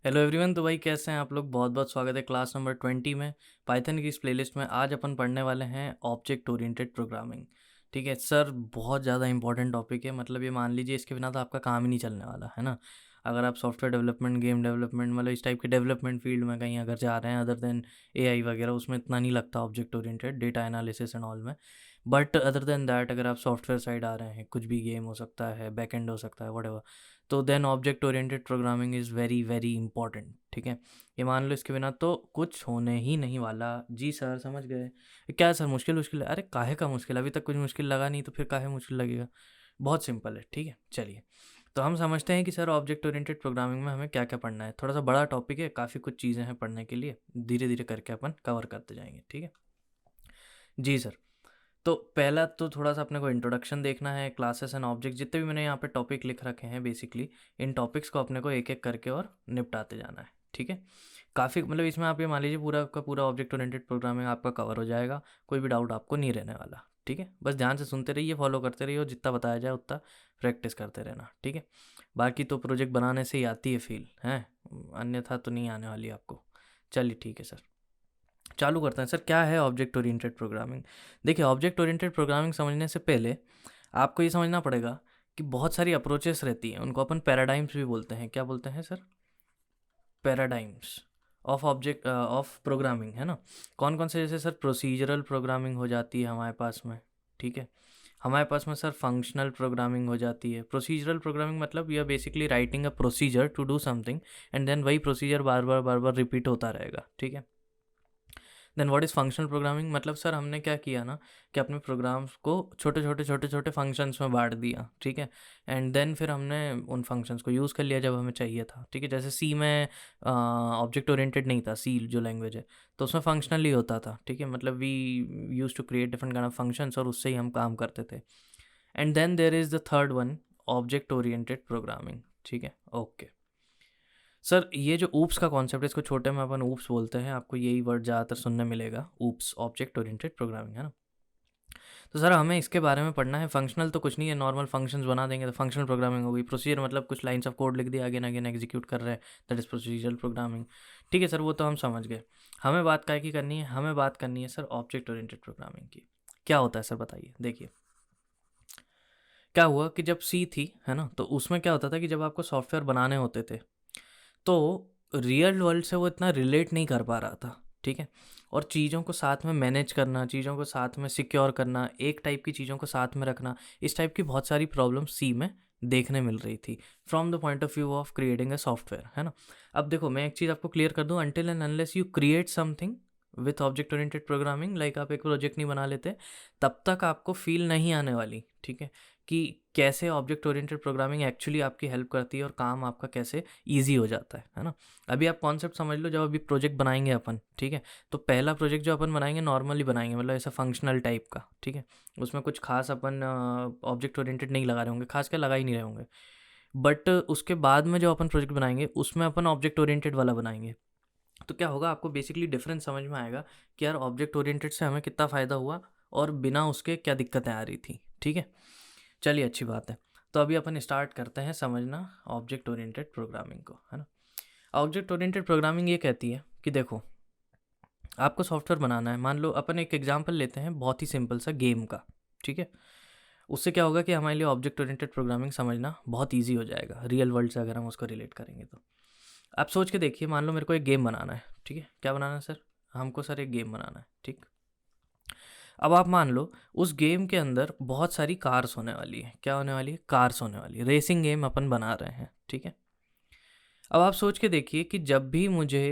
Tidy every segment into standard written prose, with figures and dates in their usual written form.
Hello everyone. तो भाई कैसे हैं आप लोग? बहुत बहुत स्वागत है क्लास नंबर 20 में पाइथन की इस प्लेलिस्ट में। आज अपन पढ़ने वाले हैं ऑब्जेक्ट ओरिएंटेड प्रोग्रामिंग। ठीक है सर, बहुत ज़्यादा इंपॉर्टेंट टॉपिक है। मतलब ये मान लीजिए इसके बिना तो आपका काम ही नहीं चलने वाला है ना। अगर आप सॉफ्टवेयर डेवलपमेंट, गेम डेवलपमेंट, मतलब इस टाइप के डेवलपमेंट फील्ड में कहीं अगर जा रहे हैं अदर देन एआई वगैरह, उसमें इतना नहीं लगता object oriented, data analysis and all में। बट अदर देन दैट अगर आप सॉफ्टवेयर साइड आ रहे हैं, कुछ भी गेम हो सकता है, बैक एंड हो सकता है, वट, तो then object oriented programming is very very important. ठीक है, ये मान लो इसके बिना तो कुछ होने ही नहीं वाला। जी सर, समझ गए? क्या सर मुश्किल मुश्किल है? अरे काहे का मुश्किल, अभी तक कुछ मुश्किल लगा नहीं तो फिर काहे मुश्किल लगेगा। बहुत सिंपल है। ठीक है, चलिए तो हम समझते हैं कि सर ऑब्जेक्ट ओरिएंटेड प्रोग्रामिंग में हमें क्या क्या पढ़ना है। थोड़ा सा बड़ा टॉपिक है, काफ़ी कुछ चीज़ें हैं पढ़ने के लिए, धीरे धीरे करके अपन कवर करते जाएंगे। ठीक है जी सर। तो पहला तो थोड़ा सा अपने को इंट्रोडक्शन देखना है, क्लासेस एंड ऑब्जेक्ट, जितने भी मैंने यहाँ पे टॉपिक लिख रखे हैं बेसिकली, इन टॉपिक्स को अपने को एक एक करके और निपटाते जाना है। ठीक है, काफ़ी मतलब इसमें आप ये मान लीजिए पूरा का पूरा ऑब्जेक्ट ओरिएंटेड प्रोग्रामिंग आपका कवर हो जाएगा, कोई भी डाउट आपको नहीं रहने वाला। ठीक है, बस ध्यान से सुनते रहिए, फॉलो करते रहिए और जितना बताया जाए उतना प्रैक्टिस करते रहना। ठीक है, बाकी तो प्रोजेक्ट बनाने से ही आती है फील है, अन्यथा तो नहीं आने वाली आपको। चलिए ठीक है सर, चालू करते हैं। सर क्या है ऑब्जेक्ट ओरिएंटेड प्रोग्रामिंग? देखिए, ऑब्जेक्ट ओरिएंटेड प्रोग्रामिंग समझने से पहले आपको ये समझना पड़ेगा कि बहुत सारी अप्रोचेस रहती हैं, उनको अपन पैराडाइम्स भी बोलते हैं। क्या बोलते हैं sir? Paradigms of object of programming, है ना। कौन कौन से? जैसे सर प्रोसीजरल प्रोग्रामिंग हो जाती है हमारे पास में। ठीक है, हमारे पास में सर फंक्शनल प्रोग्रामिंग हो जाती है। प्रोसीजरल प्रोग्रामिंग मतलब यह basically writing a procedure to do something and then वही प्रोसीजर बार बार रिपीट होता रहेगा। ठीक है, then what is functional programming? मतलब सर हमने क्या किया ना कि अपने प्रोग्राम्स को छोटे छोटे फंक्शंस में बांट दिया। ठीक है, एंड देन फिर हमने उन फंक्शंस को यूज़ कर लिया जब हमें चाहिए था। ठीक है, जैसे सी में ऑब्जेक्ट ओरिएंटेड नहीं था, सी जो लैंग्वेज है, तो उसमें फंक्शनली होता था। ठीक है, मतलब we use to create different kind of functions और उससे ही हम काम करते थे। And then there is the third one, object oriented programming. ठीक है, ओके सर, ये जो ऊप्स का कॉन्सेप्ट है, इसको छोटे में अपन ऊप्स बोलते हैं, आपको यही वर्ड ज़्यादातर सुनने मिलेगा, ऊप्स, ऑब्जेक्ट ओरिएंटेड प्रोग्रामिंग, है ना। तो सर हमें इसके बारे में पढ़ना है। फंक्शनल तो कुछ नहीं है, नॉर्मल फंक्शंस बना देंगे तो फंक्शनल प्रोग्रामिंग हो गई। प्रोसीजर मतलब कुछ लाइन्स ऑफ कोड लिख दिया, अगेन अगेन एग्जीक्यूट कर रहे हैं, दैट इज़ प्रोसीजरल प्रोग्रामिंग। ठीक है सर, वो तो हम समझ गए। हमें बात काय की करनी है? हमें बात करनी है सर ऑब्जेक्ट ओरिएंटेड प्रोग्रामिंग की। क्या होता है सर बताइए। देखिए, क्या हुआ कि जब सी थी, है ना, तो उसमें क्या होता था कि जब आपको सॉफ्टवेयर बनाने होते थे तो रियल वर्ल्ड से वो इतना रिलेट नहीं कर पा रहा था। ठीक है, और चीज़ों को साथ में मैनेज करना, चीज़ों को साथ में सिक्योर करना, एक टाइप की चीज़ों को साथ में रखना, इस टाइप की बहुत सारी प्रॉब्लम सी में देखने मिल रही थी from the point of view of creating a software, है ना। अब देखो, मैं एक चीज़ आपको क्लियर कर दूं, until and unless you create something with object oriented programming, like आप एक प्रोजेक्ट नहीं बना लेते, तब तक आपको फील नहीं आने वाली। ठीक है, कि कैसे ऑब्जेक्ट ओरिएंटेड प्रोग्रामिंग एक्चुअली आपकी हेल्प करती है और काम आपका कैसे ईजी हो जाता है ना। अभी आप कॉन्सेप्ट समझ लो, जब अभी प्रोजेक्ट बनाएंगे अपन, ठीक है, तो पहला प्रोजेक्ट जो अपन बनाएंगे नॉर्मली बनाएंगे, मतलब ऐसा फंक्शनल टाइप का। ठीक है, उसमें कुछ खास अपन ऑब्जेक्ट ओरिएंटेड नहीं लगा रहे होंगे, खास क्या लगा ही नहीं रहे होंगे। बट उसके बाद में जो अपन प्रोजेक्ट बनाएंगे उसमें अपन ऑब्जेक्ट ओरिएंटेड वाला बनाएंगे। तो क्या होगा, आपको बेसिकली डिफरेंस समझ में आएगा कि यार ऑब्जेक्ट ओरिएंटेड से हमें कितना फ़ायदा हुआ और बिना उसके क्या दिक्कतें आ रही थी। ठीक है, चलिए अच्छी बात है। तो अभी अपन स्टार्ट करते हैं समझना ऑब्जेक्ट ओरिएंटेड प्रोग्रामिंग को, है ना। ऑब्जेक्ट ओरिएंटेड प्रोग्रामिंग ये कहती है कि देखो, आपको सॉफ्टवेयर बनाना है। मान लो अपन एक एग्जांपल लेते हैं बहुत ही सिंपल सा गेम का। ठीक है, उससे क्या होगा कि हमारे लिए ऑब्जेक्ट ओरिएंटेड प्रोग्रामिंग समझना बहुत ईजी हो जाएगा रियल वर्ल्ड से, अगर हम उसको रिलेट करेंगे तो। आप सोच के देखिए, मान लो मेरे को एक गेम बनाना है। ठीक है, क्या बनाना है सर? हमको सर एक गेम बनाना है। ठीक, अब आप मान लो उस गेम के अंदर बहुत सारी कार्स होने वाली है। क्या होने वाली है? कार्स होने वाली है। रेसिंग गेम अपन बना रहे हैं। ठीक है, अब आप सोच के देखिए कि जब भी मुझे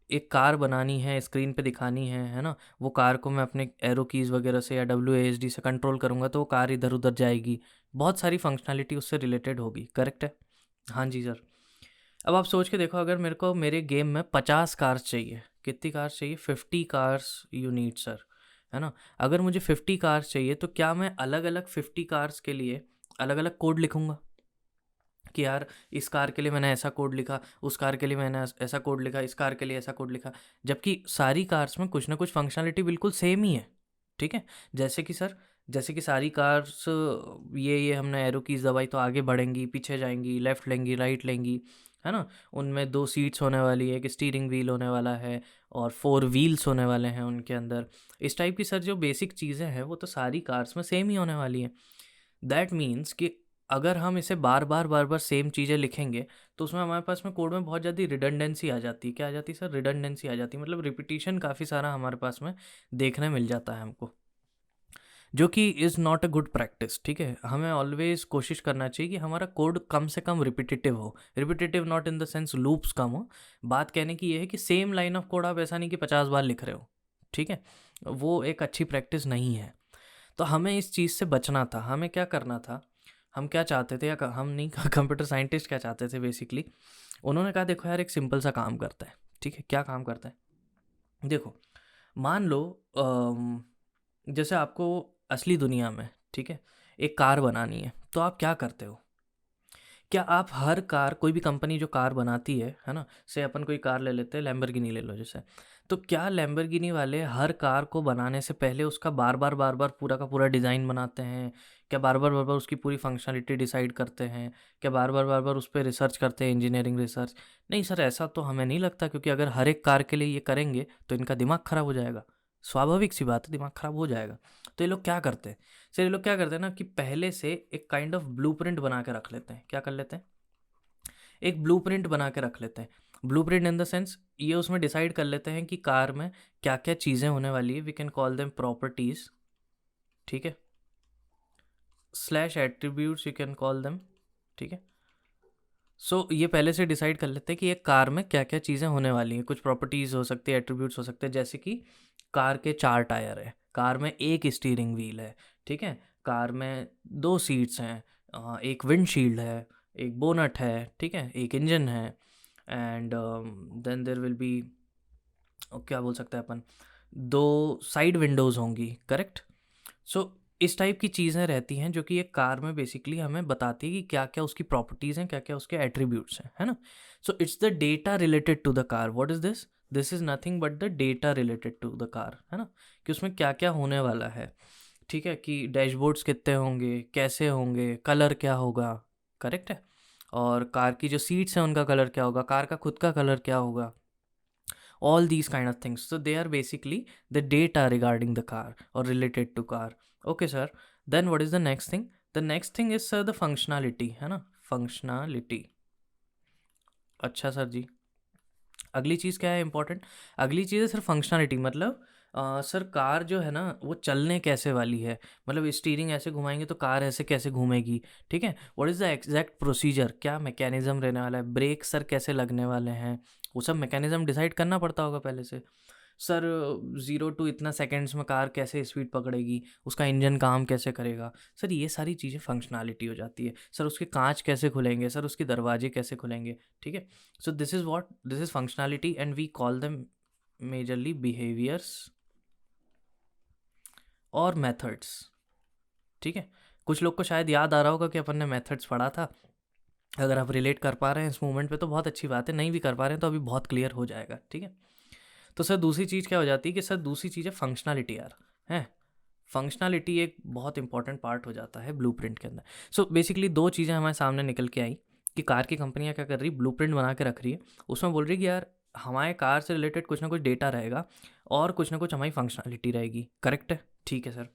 एक कार बनानी है, स्क्रीन पे दिखानी है ना, वो कार को मैं अपने एरो कीज़ वगैरह से या WASD से कंट्रोल करूँगा तो वो कार इधर उधर जाएगी, बहुत सारी फंक्शनैलिटी उससे रिलेटेड होगी। करेक्ट है? हाँ जी सर। अब आप सोच के देखो, अगर मेरे को मेरे गेम में 50 कार्स चाहिए, कितनी कार्स चाहिए? 50 कार्स यू नीड सर, है ना। अगर मुझे 50 कार्स चाहिए तो क्या मैं अलग अलग 50 कार्स के लिए अलग अलग कोड लिखूंगा कि यार इस कार के लिए मैंने ऐसा कोड लिखा, उस कार के लिए मैंने ऐसा कोड लिखा, इस कार के लिए ऐसा कोड लिखा, जबकि सारी कार्स में कुछ ना कुछ फंक्शनलिटी बिल्कुल सेम ही है। ठीक है, जैसे कि सर, जैसे कि सारी कार्स, ये हमने एरो कीज दबाई तो आगे बढ़ेंगी, पीछे जाएंगी, लेफ्ट लेंगी, राइट लेंगी, है ना, उनमें 2 सीट्स होने वाली है, एक स्टीयरिंग व्हील होने वाला है और 4 व्हील्स होने वाले हैं उनके अंदर। इस टाइप की सर जो बेसिक चीज़ें हैं वो तो सारी कार्स में सेम ही होने वाली हैं। दैट मीन्स कि अगर हम इसे बार बार सेम चीज़ें लिखेंगे तो उसमें हमारे पास में कोड में बहुत ज़्यादा रिडंडेंसी आ जाती है। क्या आ जाती है सर? रिडंडेंसी आ जाती है, मतलब रिपीटिशन काफ़ी सारा हमारे पास में देखने मिल जाता है हमको, जो कि is not a good practice. ठीक है, हमें ऑलवेज कोशिश करना चाहिए कि हमारा कोड कम से कम रिपीटेटिव हो। Repetitive not in the sense loops कम हो। बात कहने की ये है कि सेम लाइन ऑफ कोड आप ऐसा नहीं कि 50 बार लिख रहे हो। ठीक है, वो एक अच्छी प्रैक्टिस नहीं है। तो हमें इस चीज़ से बचना था। हमें क्या करना था, हम क्या चाहते थे, या हम नहीं कंप्यूटर साइंटिस्ट क्या चाहते थे बेसिकली, उन्होंने कहा देखो यार एक सिंपल सा काम करता है। ठीक है, क्या काम करता है? देखो, मान लो जैसे आपको असली दुनिया में, ठीक है, एक कार बनानी है, तो आप क्या करते हो? क्या आप हर कार, कोई भी कंपनी जो कार बनाती है ना, से अपन कोई कार ले लेते हैं, लैम्बोर्गिनी ले लो जैसे, तो क्या लैम्बोर्गिनी वाले हर कार को बनाने से पहले उसका बार बार पूरा का पूरा डिज़ाइन बनाते हैं? क्या बार बार उसकी पूरी फंक्शनलिटी डिसाइड करते हैं? क्या बार बार उस पर रिसर्च करते हैं, इंजीनियरिंग रिसर्च? नहीं सर, ऐसा तो हमें नहीं लगता, क्योंकि अगर हर एक कार के लिए ये करेंगे तो इनका दिमाग ख़राब हो जाएगा। स्वाभाविक सी बात है, दिमाग ख़राब हो जाएगा। तो ये लोग क्या करते हैं, सर ये लोग क्या करते हैं ना कि पहले से एक काइंड ऑफ ब्लूप्रिंट बना के रख लेते हैं। क्या कर लेते हैं? एक ब्लूप्रिंट बना के रख लेते हैं। ब्लूप्रिंट इन द सेंस ये उसमें डिसाइड कर लेते हैं कि कार में क्या क्या चीज़ें होने वाली है। We can call them properties, ठीक है, slash attributes you can call them. ठीक है, सो ये पहले से डिसाइड कर लेते हैं कि एक कार में क्या क्या चीज़ें होने वाली हैं। कुछ प्रॉपर्टीज़ हो सकती है, एट्रीब्यूट्स हो सकते हैं, जैसे कि कार के 4 टायर है, कार में एक स्टीयरिंग व्हील है, ठीक है, कार में 2 सीट्स हैं, एक विंडशील्ड है, एक बोनट है, ठीक है, एक इंजन है, and then there will be, क्या बोल सकते हैं अपन, 2 साइड विंडोज़ होंगी, करेक्ट। सो इस टाइप की चीज़ें रहती हैं जो कि एक कार में बेसिकली हमें बताती है कि क्या क्या उसकी प्रॉपर्टीज़ हैं, क्या क्या उसके एट्रीब्यूट्स हैं, है ना। So it's the data related to the car. What is this? This is nothing but the data related to the car, है ना, कि उसमें क्या क्या होने वाला है। ठीक है, कि डैशबोर्ड्स कितने होंगे, कैसे होंगे, कलर क्या होगा, करेक्ट है, और कार की जो सीट्स हैं उनका कलर क्या होगा, कार का खुद का कलर क्या होगा, all these kind of things. So they are basically the data regarding the car or related to car. Okay sir, then what is the next thing? The next thing is sir the functionality, है ना, functionality. अच्छा sir जी, अगली चीज़ क्या है important? अगली चीज़ है sir functionality. मतलब sir car जो है ना वो चलने कैसे वाली है, मतलब स्टीयरिंग ऐसे घुमाएंगे तो कार ऐसे कैसे घूमेगी, ठीक है, what is the exact procedure, क्या मैकेनिज्म रहने वाला है, ब्रेक सर कैसे लगने वाले हैं, वो सब मैकेनिज्म डिसाइड करना पड़ता होगा पहले से। सर 0 टू इतना सेकेंड्स में कार कैसे स्पीड पकड़ेगी, उसका इंजन काम कैसे करेगा, सर ये सारी चीज़ें फंक्शनैलिटी हो जाती है। सर उसके कांच कैसे खुलेंगे, सर उसके दरवाजे कैसे खुलेंगे, ठीक है। So this is what, this is functionality and we call them majorly behaviours और मेथड्स। ठीक है, कुछ लोग को शायद याद आ रहा होगा कि अपन ने मेथड्स पढ़ा था। अगर आप रिलेट कर पा रहे हैं इस मूवमेंट पे तो बहुत अच्छी बात है, नहीं भी कर पा रहे हैं तो अभी बहुत क्लियर हो जाएगा, ठीक है। तो सर दूसरी चीज़ क्या हो जाती है कि सर दूसरी चीज़ है फंक्शनैलिटी यार, है। फंक्शनैलिटी एक बहुत इंपॉर्टेंट पार्ट हो जाता है ब्लूप्रिंट के अंदर। सो बेसिकली 2 चीज़ें हमारे सामने निकल के आई कि कार की कंपनियाँ क्या कर रही, ब्लूप्रिंट बना के रख रही है। उसमें बोल रही है कि यार हमारे कार से रिलेटेड कुछ ना कुछ डेटा रहेगा और कुछ ना कुछ हमारी फंक्शनैलिटी रहेगी, करेक्ट है? ठीक है सर।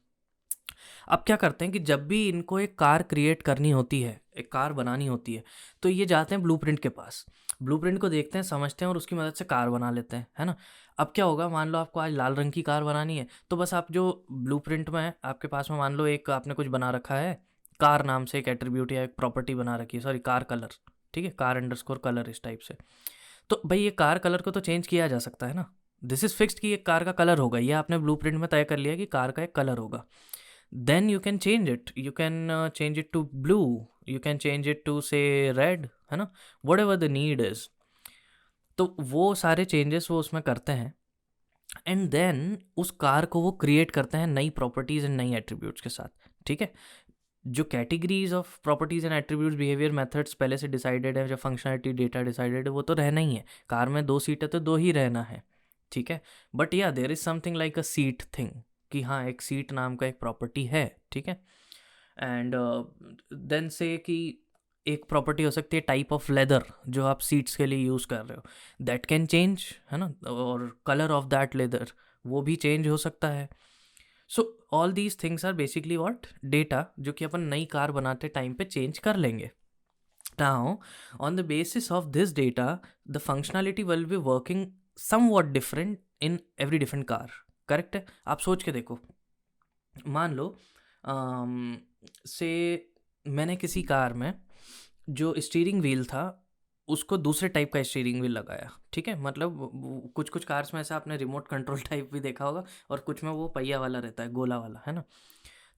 अब क्या करते हैं कि जब भी इनको एक कार क्रिएट करनी होती है, एक कार बनानी होती है, तो ये जाते हैं ब्लूप्रिंट के पास। ब्लूप्रिंट को देखते हैं, समझते हैं और उसकी मदद से कार बना लेते हैं, है ना। अब क्या होगा, मान लो आपको आज लाल रंग की कार बनानी है, तो बस आप जो ब्लूप्रिंट में है आपके पास में, मान लो एक आपने कुछ बना रखा है, कार नाम से एक एट्रीब्यूट या एक प्रॉपर्टी बना रखी है, सॉरी कार कलर, ठीक है, कार अंडरस्कोर कलर इस टाइप से। तो भाई ये कार कलर को तो चेंज किया जा सकता है ना। दिस इज फिक्स्ड कि एक कार का कलर होगा, ये आपने ब्लूप्रिंट में तय कर लिया कि कार का एक कलर होगा। then you can change it, you can change it to blue, you can change it to say red, है ना, whatever the need is। तो वो सारे चेंजेस वो उसमें करते हैं एंड देन उस कार को वो क्रिएट करते हैं नई प्रॉपर्टीज़ एंड नई एट्रीब्यूट्स के साथ, ठीक है। जो categories of properties and attributes, behaviour, methods पहले से डिसाइडेड है, जो फंक्शनलिटी डेटा डिसाइडेड है, वो तो रहना ही है। कार में 2 सीट है तो 2 ही रहना है, ठीक है। बट या there is something like a seat thing, कि हाँ एक सीट नाम का एक प्रॉपर्टी है, ठीक है। एंड देन से कि एक प्रॉपर्टी हो सकती है टाइप ऑफ लेदर जो आप सीट्स के लिए यूज़ कर रहे हो, दैट कैन चेंज, है ना, और कलर ऑफ दैट लेदर वो भी चेंज हो सकता है। So all these things are basically what, data, जो कि अपन नई कार बनाते टाइम पे चेंज कर लेंगे। Now, on the basis of this data, the functionality will be working somewhat different in every different car. Correct है? आप सोच के देखो, मान लो से मैंने किसी कार में जो स्टीयरिंग व्हील था उसको दूसरे टाइप का स्टीयरिंग व्हील लगाया, ठीक है, मतलब कुछ कुछ कार्स में ऐसा आपने रिमोट कंट्रोल टाइप भी देखा होगा, और कुछ में वो पहिया वाला रहता है, गोला वाला, है ना।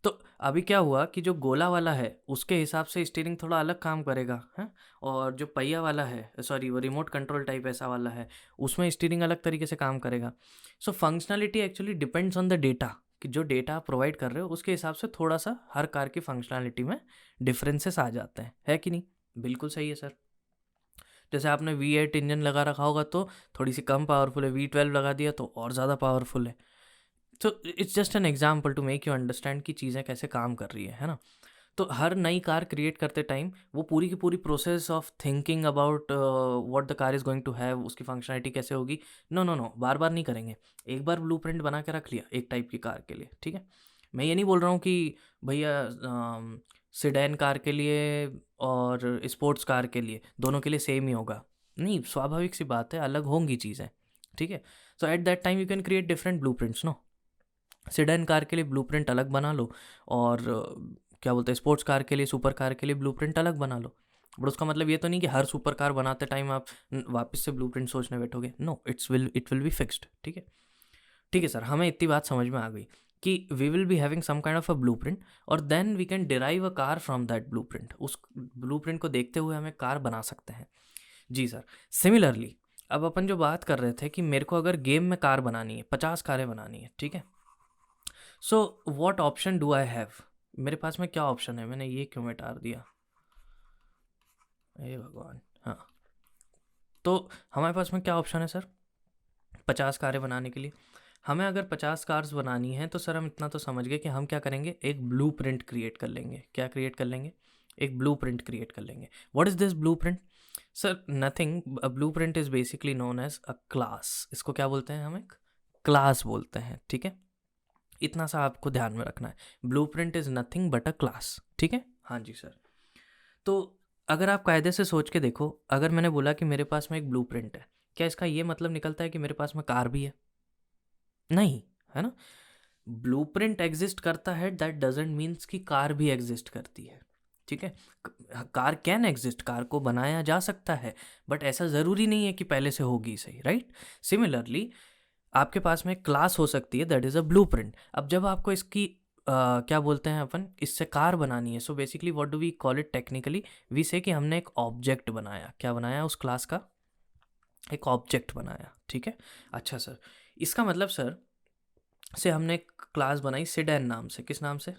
तो अभी क्या हुआ कि जो गोला वाला है उसके हिसाब से स्टीयरिंग थोड़ा अलग काम करेगा, है, और जो पहिया वाला है, सॉरी वो रिमोट कंट्रोल टाइप ऐसा वाला है, उसमें स्टीयरिंग अलग तरीके से काम करेगा। So functionality actually depends on the data, कि जो डेटा आप प्रोवाइड कर रहे हो उसके हिसाब से थोड़ा सा हर कार की फंक्शनैलिटी में डिफरेंसेस आ जाते हैं, है कि नहीं? बिल्कुल सही है सर। जैसे आपने V8 इंजन लगा रखा होगा तो थोड़ी सी कम पावरफुल है, V12 लगा दिया तो और ज़्यादा पावरफुल है। तो it's just an example to make you understand कि चीज़ें कैसे काम कर रही है ना। तो हर नई कार क्रिएट करते टाइम वो पूरी की पूरी process of thinking about what the car is going to have, उसकी फंक्शनैलिटी कैसे होगी, नो नो नो, बार बार नहीं करेंगे। एक बार ब्लूप्रिंट बना के रख लिया एक टाइप की कार के लिए, ठीक है। मैं ये नहीं बोल रहा हूँ कि भैया सिडैन कार के लिए और स्पोर्ट्स कार के लिए दोनों के लिए सेम ही होगा, नहीं, स्वाभाविक सी बात है, अलग होंगी चीज़ें, ठीक है। So at that time you can create different blueprints, no. Sedan car के लिए ब्लूप्रिंट अलग बना लो, और क्या बोलते हैं, स्पोर्ट्स कार के लिए, सुपर कार के लिए ब्लूप्रिंट अलग बना लो। बट उसका मतलब ये तो नहीं कि हर सुपर कार बनाते टाइम आप वापस से ब्लूप्रिंट सोचने बैठोगे, no, it will be fixed, ठीक है। ठीक है सर, हमें इतनी बात समझ में आ गई कि we will be having some kind of a blueprint, और then we can derive a car from that blueprint. उस ब्लूप्रिंट को देखते हुए हमें कार बना सकते हैं। जी सर। सिमिलरली अब अपन जो बात कर रहे थे कि मेरे को अगर गेम में कार बनानी है, 50 कारें बनानी है, ठीक है। So what option do I have, मेरे पास में क्या ऑप्शन है, मैंने ये क्यों मिटा दिया, हे भगवान, हाँ। तो हमारे पास में क्या ऑप्शन है सर, 50 कारें बनाने के लिए। हमें अगर 50 कार्स बनानी है तो सर हम इतना तो समझ गए कि हम क्या करेंगे, एक ब्लूप्रिंट क्रिएट कर लेंगे। क्या क्रिएट कर लेंगे? एक ब्लूप्रिंट क्रिएट कर लेंगे। What is this blueprint? Sir nothing, a blueprint is basically known as a class. इसको क्या बोलते हैं? हम एक क्लास बोलते हैं, ठीक है। इतना सा आपको ध्यान में रखना है, blueprint is nothing but a class, ठीक है। हाँ जी सर। तो अगर आप कायदे से सोच के देखो, अगर मैंने बोला कि मेरे पास में एक ब्लूप्रिंट है, क्या इसका ये मतलब निकलता है कि मेरे पास में कार भी है? नहीं, है ना। ब्लूप्रिंट एग्जिस्ट करता है, दैट डजंट मीन्स कि कार भी एग्जिस्ट करती है, ठीक है। कार कैन एग्जिस्ट, कार को बनाया जा सकता है, बट ऐसा ज़रूरी नहीं है कि पहले से होगी, सही, राइट। सिमिलरली आपके पास में क्लास हो सकती है, दैट इज़ अ ब्लूप्रिंट। अब जब आपको इसकी क्या बोलते हैं अपन, इससे कार बनानी है, so basically what do we call it technically, we say कि हमने एक ऑब्जेक्ट बनाया। क्या बनाया? उस क्लास का एक ऑब्जेक्ट बनाया, ठीक है। अच्छा सर, इसका मतलब सर से हमने एक क्लास बनाई सिडैन नाम से। किस नाम से?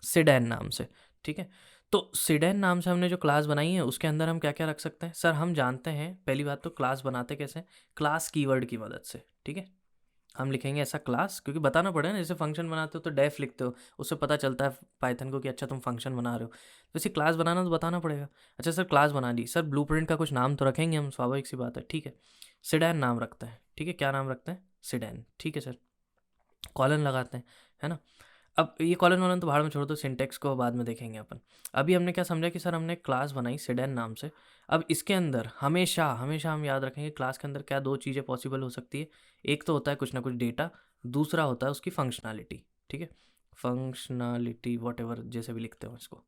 सिडैन नाम से, ठीक है। तो सिडैन नाम से हमने जो क्लास बनाई है उसके अंदर हम क्या क्या रख सकते हैं सर? हम जानते हैं, पहली बात तो क्लास बनाते कैसे, क्लास कीवर्ड की मदद से, ठीक है। हम लिखेंगे ऐसा क्लास, क्योंकि बताना पड़ेगा ना, जैसे फंक्शन बनाते हो तो डेफ लिखते हो, उससे पता चलता है पाइथन को कि अच्छा तुम फंक्शन बना रहे हो। तो इसे क्लास बनाना तो बताना पड़ेगा। अच्छा सर, क्लास बना ली सर, ब्लूप्रिंट का कुछ नाम तो रखेंगे हम, स्वाभाविक सी बात है, ठीक है। सिडैन नाम रखते हैं, ठीक है। क्या नाम रखते हैं? सिडैन, ठीक है सर। कॉलन लगाते हैं, है ना। अब ये कॉलन वॉलन तो भाड़ में छोड़ दो, सिंटेक्स को बाद में देखेंगे अपन। अभी हमने क्या समझा कि सर हमने क्लास बनाई सिडैन नाम से। अब इसके अंदर हमेशा हमेशा हम याद रखेंगे, क्लास के अंदर क्या दो चीज़ें पॉसिबल हो सकती है। एक तो होता है कुछ ना कुछ डेटा, दूसरा होता है उसकी फंक्शनैलिटी, ठीक है। फंक्शनैलिटी वॉट एवर जैसे भी लिखते हो इसको।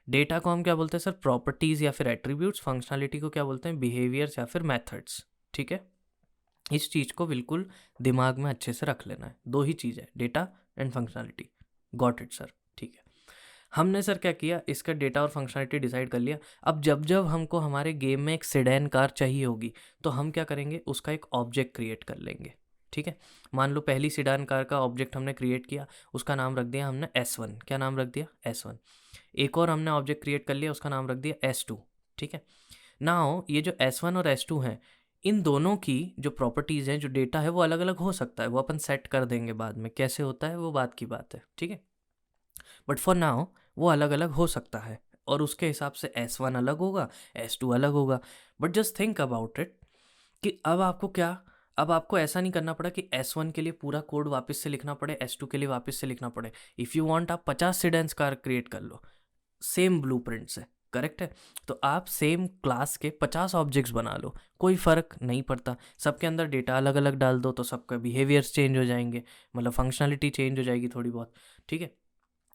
डेटा को हम क्या बोलते हैं सर? प्रॉपर्टीज़ या फिर एट्रीब्यूट्स। फंक्शनैलिटी को क्या बोलते हैं? बिहेवियर्स या फिर मेथड्स, ठीक है। इस चीज़ को बिल्कुल दिमाग में अच्छे से रख लेना है, दो ही चीज़ है, data and functionality. Got it sir, ठीक है। हमने सर क्या किया, इसका डेटा और फंक्शनैलिटी डिसाइड कर लिया। अब जब जब हमको हमारे गेम में एक सिडैन कार चाहिए होगी तो हम क्या करेंगे, उसका एक ऑब्जेक्ट क्रिएट कर लेंगे, ठीक है। मान लो पहली सिडैन कार का ऑब्जेक्ट हमने क्रिएट किया, उसका नाम रख दिया हमने S1। क्या नाम रख दिया? S1। एक और हमने ऑब्जेक्ट क्रिएट कर लिया, उसका नाम रख दिया S2, ठीक है। नाउ ये जो S1 और S2 हैं, इन दोनों की जो प्रॉपर्टीज़ हैं, जो डेटा है, वो अलग अलग हो सकता है, वो अपन सेट कर देंगे बाद में, कैसे होता है वो बात की बात है, ठीक है। बट फॉर नाउ वो अलग अलग हो सकता है, और उसके हिसाब से S1 अलग होगा, S2 अलग होगा। But just think about it कि अब आपको ऐसा नहीं करना पड़ा कि S1 के लिए पूरा कोड वापस से लिखना पड़े, S2 के लिए वापस से लिखना पड़े। इफ़ यू वांट आप 50 सीडेंस कार क्रिएट कर लो सेम ब्लूप्रिंट से, करेक्ट है। तो आप सेम क्लास के 50 ऑब्जेक्ट्स बना लो, कोई फ़र्क नहीं पड़ता। सबके अंदर डेटा अलग अलग डाल दो तो सबका बिहेवियर्स चेंज हो जाएंगे, मतलब फंक्शनलिटी चेंज हो जाएगी थोड़ी बहुत, ठीक है।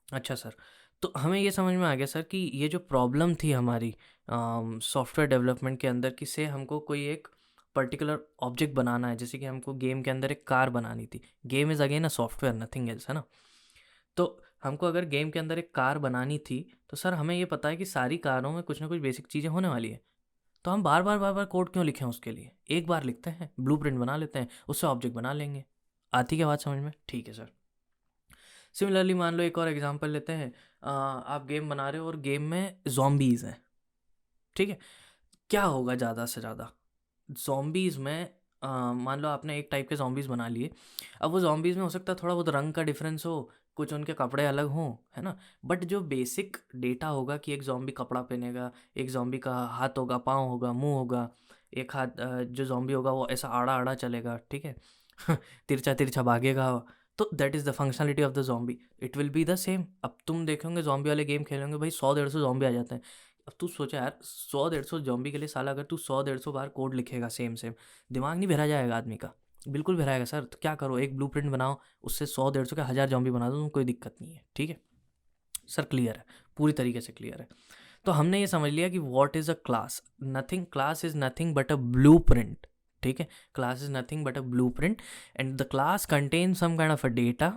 अच्छा सर, तो हमें ये समझ में आ गया सर कि ये जो प्रॉब्लम थी हमारी सॉफ्टवेयर डेवलपमेंट के अंदर कि से हमको कोई एक पर्टिकुलर ऑब्जेक्ट बनाना है, जैसे कि हमको गेम के अंदर एक कार बनानी थी। Game is again a software, nothing else, है ना। तो हमको अगर गेम के अंदर एक कार बनानी थी तो सर हमें ये पता है कि सारी कारों में कुछ ना कुछ बेसिक चीज़ें होने वाली है। तो हम बार बार कोड क्यों लिखें उसके लिए, एक बार लिखते हैं, ब्लूप्रिंट बना लेते हैं, उससे ऑब्जेक्ट बना लेंगे। आती क्या बात समझ में? ठीक है सर। सिमिलरली मान लो एक और एग्जांपल लेते हैं। आप गेम बना रहे हो और गेम में zombies हैं, ठीक है। क्या होगा ज़्यादा से ज़्यादा zombies में? मान लो आपने एक टाइप के zombies बना लिए। अब वो zombies में हो सकता है थोड़ा बहुत रंग का डिफरेंस हो, कुछ उनके कपड़े अलग हों, है ना। बट जो बेसिक डेटा होगा कि एक zombie कपड़ा पहनेगा, एक zombie का हाथ होगा, पाँव होगा, मुंह होगा, एक हाथ जो zombie होगा वो ऐसा आड़ा आड़ा चलेगा, ठीक है। तिरछा तिरछा भागेगा। तो that is the functionality of the zombie, it will be the same. अब तुम देखोगे zombie वाले गेम खेलोगे भाई, 100-150 zombie आ जाते हैं। अब तू सोचा यार, 100-150 zombie के लिए साला अगर तू 100-150 बार कोड लिखेगा सेम सेम, दिमाग नहीं भरा जाएगा आदमी का? बिल्कुल भराएगा सर। तो क्या करो, एक ब्लूप्रिंट बनाओ, उससे 100-150 के 1000 zombie बना दो, तुम, कोई दिक्कत नहीं है, ठीक है सर। क्लियर है, पूरी तरीके से क्लियर है। तो हमने ये समझ लिया कि what is a class. Nothing, class is nothing but a blueprint, ठीक है। Class is nothing but a blueprint and the class contain some kind of a data